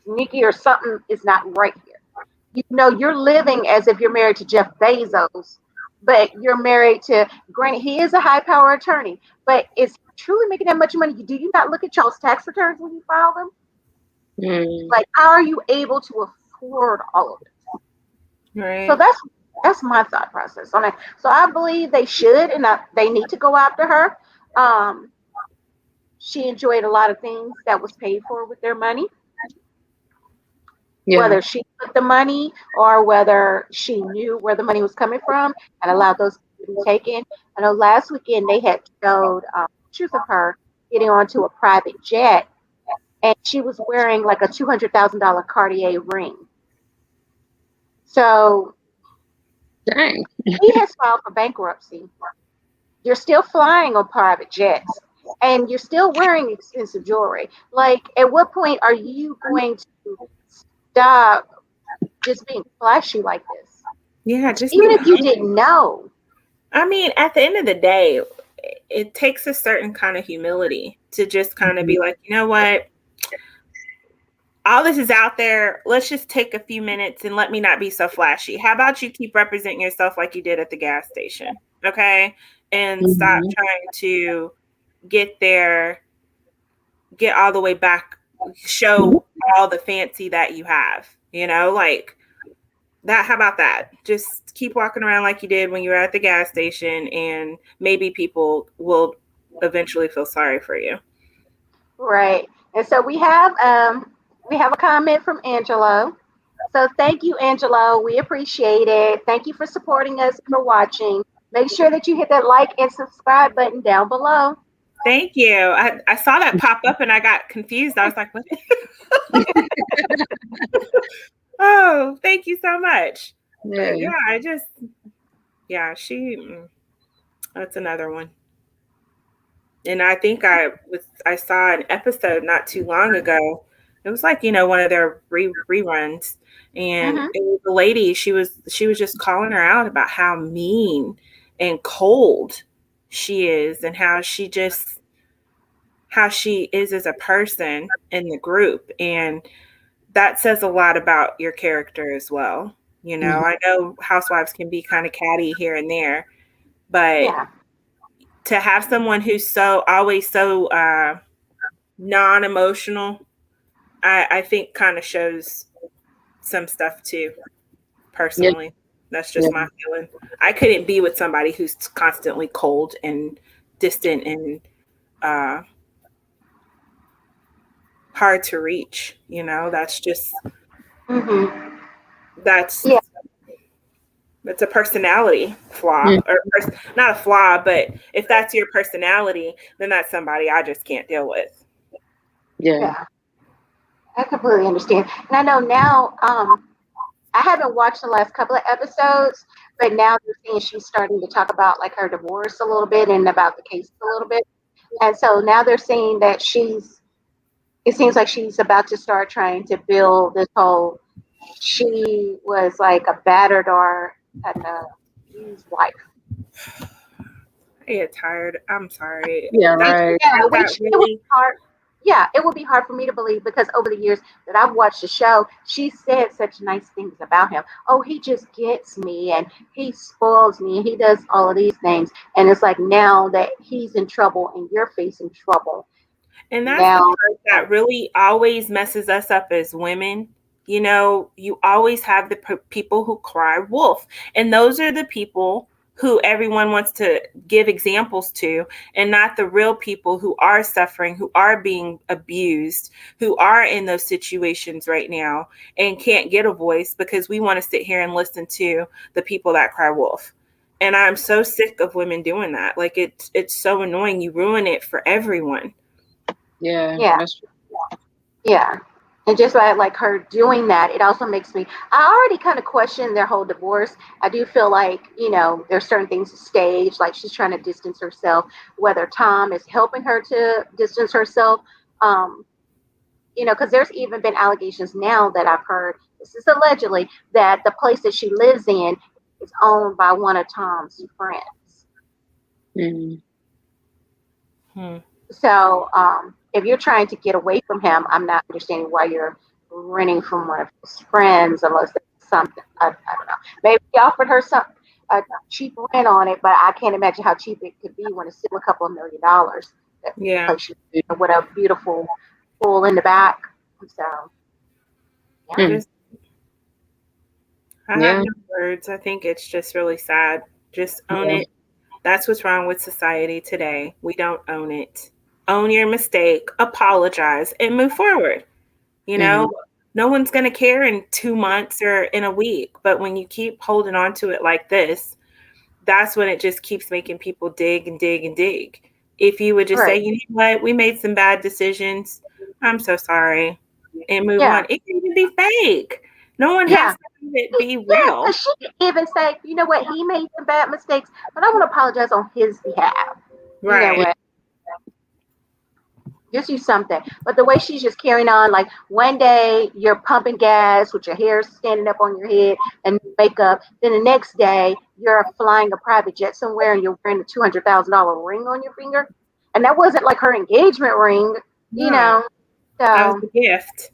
sneaky or something is not right here. You're living as if you're married to Jeff Bezos, but you're married to, granted, he is a high power attorney, but is he truly making that much money? Do you not look at y'all's tax returns when you file them? Like, how are you able to afford all of it? Right. So that's my thought process on it. So I believe they should, and they need to go after her. She enjoyed a lot of things that was paid for with their money. Yeah. Whether she took the money or whether she knew where the money was coming from and allowed those to be taken. I know last weekend they had showed pictures of her getting onto a private jet, and she was wearing like a $200,000 Cartier ring. So, dang, he has filed for bankruptcy. You're still flying on private jets, and you're still wearing expensive jewelry. Like, at what point are you going to stop just being flashy like this? Yeah, just even if you didn't know. I mean, at the end of the day, it takes a certain kind of humility to just kind of be like, you know what? All this is out there. Let's just take a few minutes and let me not be so flashy. How about you keep representing yourself like you did at the gas station? Okay. And stop trying to get all the way back, show all the fancy that you have, like that. How about that? Just keep walking around like you did when you were at the gas station, and maybe people will eventually feel sorry for you. Right. And so we have a comment from Angelo. So thank you, Angelo. We appreciate it. Thank you for supporting us, for watching. Make sure that you hit that like and subscribe button down below. Thank you. I saw that pop up and I got confused. I was like, what? Oh, thank you so much. Yeah. But that's another one. And I think I saw an episode not too long ago. It was like, one of their reruns. And it was a lady, she was just calling her out about how mean and cold she is, and how she is as a person in the group. And that says a lot about your character as well. I know housewives can be kind of catty here and there, but to have someone who's always so non-emotional, I think kind of shows some stuff too, personally. Yeah. That's just my feeling. I couldn't be with somebody who's constantly cold and distant and hard to reach. That's just that's a personality flaw, or not a flaw, but if that's your personality, then that's somebody I just can't deal with. Yeah. I completely understand. And I know now, I haven't watched the last couple of episodes, but now they're saying she's starting to talk about like her divorce a little bit and about the case a little bit. And so now they're saying that it seems like she's about to start trying to build this whole, she was like a battered or an abused wife. I get tired. I'm sorry. Yeah, right. Yeah, which it would be hard. Yeah, it would be hard for me to believe, because over the years that I've watched the show, she said such nice things about him. Oh, he just gets me, and he spoils me, and he does all of these things. And it's like, now that he's in trouble and you're facing trouble. And that's the part that really always messes us up as women. You always have the people who cry wolf. And those are the people who everyone wants to give examples to, and not the real people who are suffering, who are being abused, who are in those situations right now and can't get a voice, because we want to sit here and listen to the people that cry wolf. And I'm so sick of women doing that. Like, it's so annoying. You ruin it for everyone. Yeah. Yeah. And just like her doing that, it also makes me, I already kind of question their whole divorce. I do feel like, there's certain things staged, like she's trying to distance herself, whether Tom is helping her to distance herself. Because there's even been allegations now that I've heard, this is allegedly, that the place that she lives in is owned by one of Tom's friends. So, if you're trying to get away from him, I'm not understanding why you're renting from one of his friends, unless it's something, I don't know. Maybe he offered her a cheap rent on it, but I can't imagine how cheap it could be when it's still a couple of $1 million. Yeah. With a beautiful pool in the back. So, I have no words. I think it's just really sad. Just own it. That's what's wrong with society today. We don't own it. Own your mistake, apologize, and move forward. No one's going to care in 2 months or in a week. But when you keep holding on to it like this, that's when it just keeps making people dig and dig and dig. If you would just say, you know what, we made some bad decisions, I'm so sorry, and move on. It can even be fake. No one has to be real. She can even say, you know what, he made some bad mistakes, but I want to apologize on his behalf. Right. Just do something. But the way she's just carrying on, like one day you're pumping gas with your hair standing up on your head and makeup. Then the next day you're flying a private jet somewhere and you're wearing a $200,000 ring on your finger. And that wasn't like her engagement ring, So, that was a gift.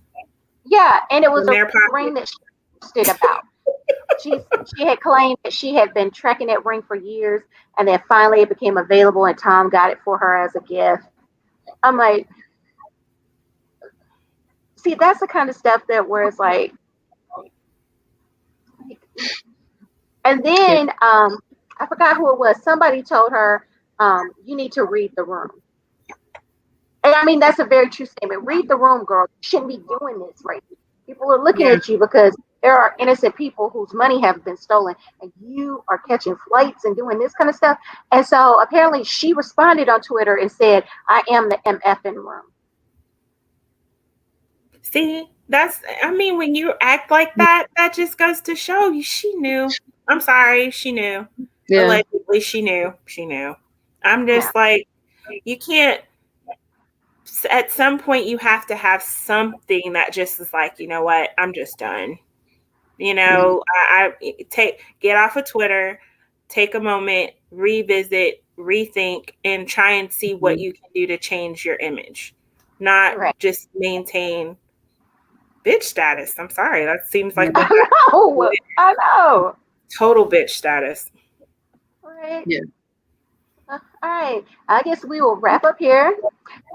Yeah, and it was a ring that she posted about. She had claimed that she had been tracking that ring for years, and then finally it became available and Tom got it for her as a gift. I'm like, see, that's the kind of stuff that where it's like, and then I forgot who it was. Somebody told her, you need to read the room. And I mean, that's a very true statement. Read the room, girl. You shouldn't be doing this right now. People are looking at you because there are innocent people whose money have been stolen, and you are catching flights and doing this kind of stuff. And so apparently she responded on Twitter and said, I am the MF in room. See, I mean, when you act like that, that just goes to show you she knew. I'm sorry, she knew. Yeah. Allegedly, she knew. She knew. I'm just like, you can't, at some point, you have to have something that just is like, you know what, I'm just done. You know, I get off of Twitter, take a moment, revisit, rethink, and try and see what you can do to change your image, not just maintain bitch status. I'm sorry, that seems like I know. Total bitch status. All right. Yeah. All right. I guess we will wrap up here.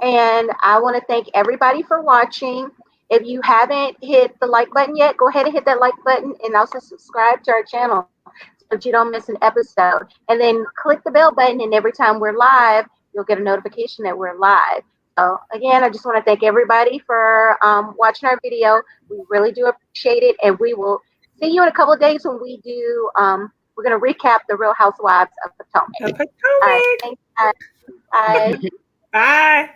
And I want to thank everybody for watching. If you haven't hit the like button yet, go ahead and hit that like button and also subscribe to our channel so that you don't miss an episode. And then click the bell button, and every time we're live, you'll get a notification that we're live. So again, I just want to thank everybody for watching our video. We really do appreciate it, and we will see you in a couple of days when we do. We're going to recap the Real Housewives of Potomac. Potomac. All right, thanks, guys. Bye. Bye.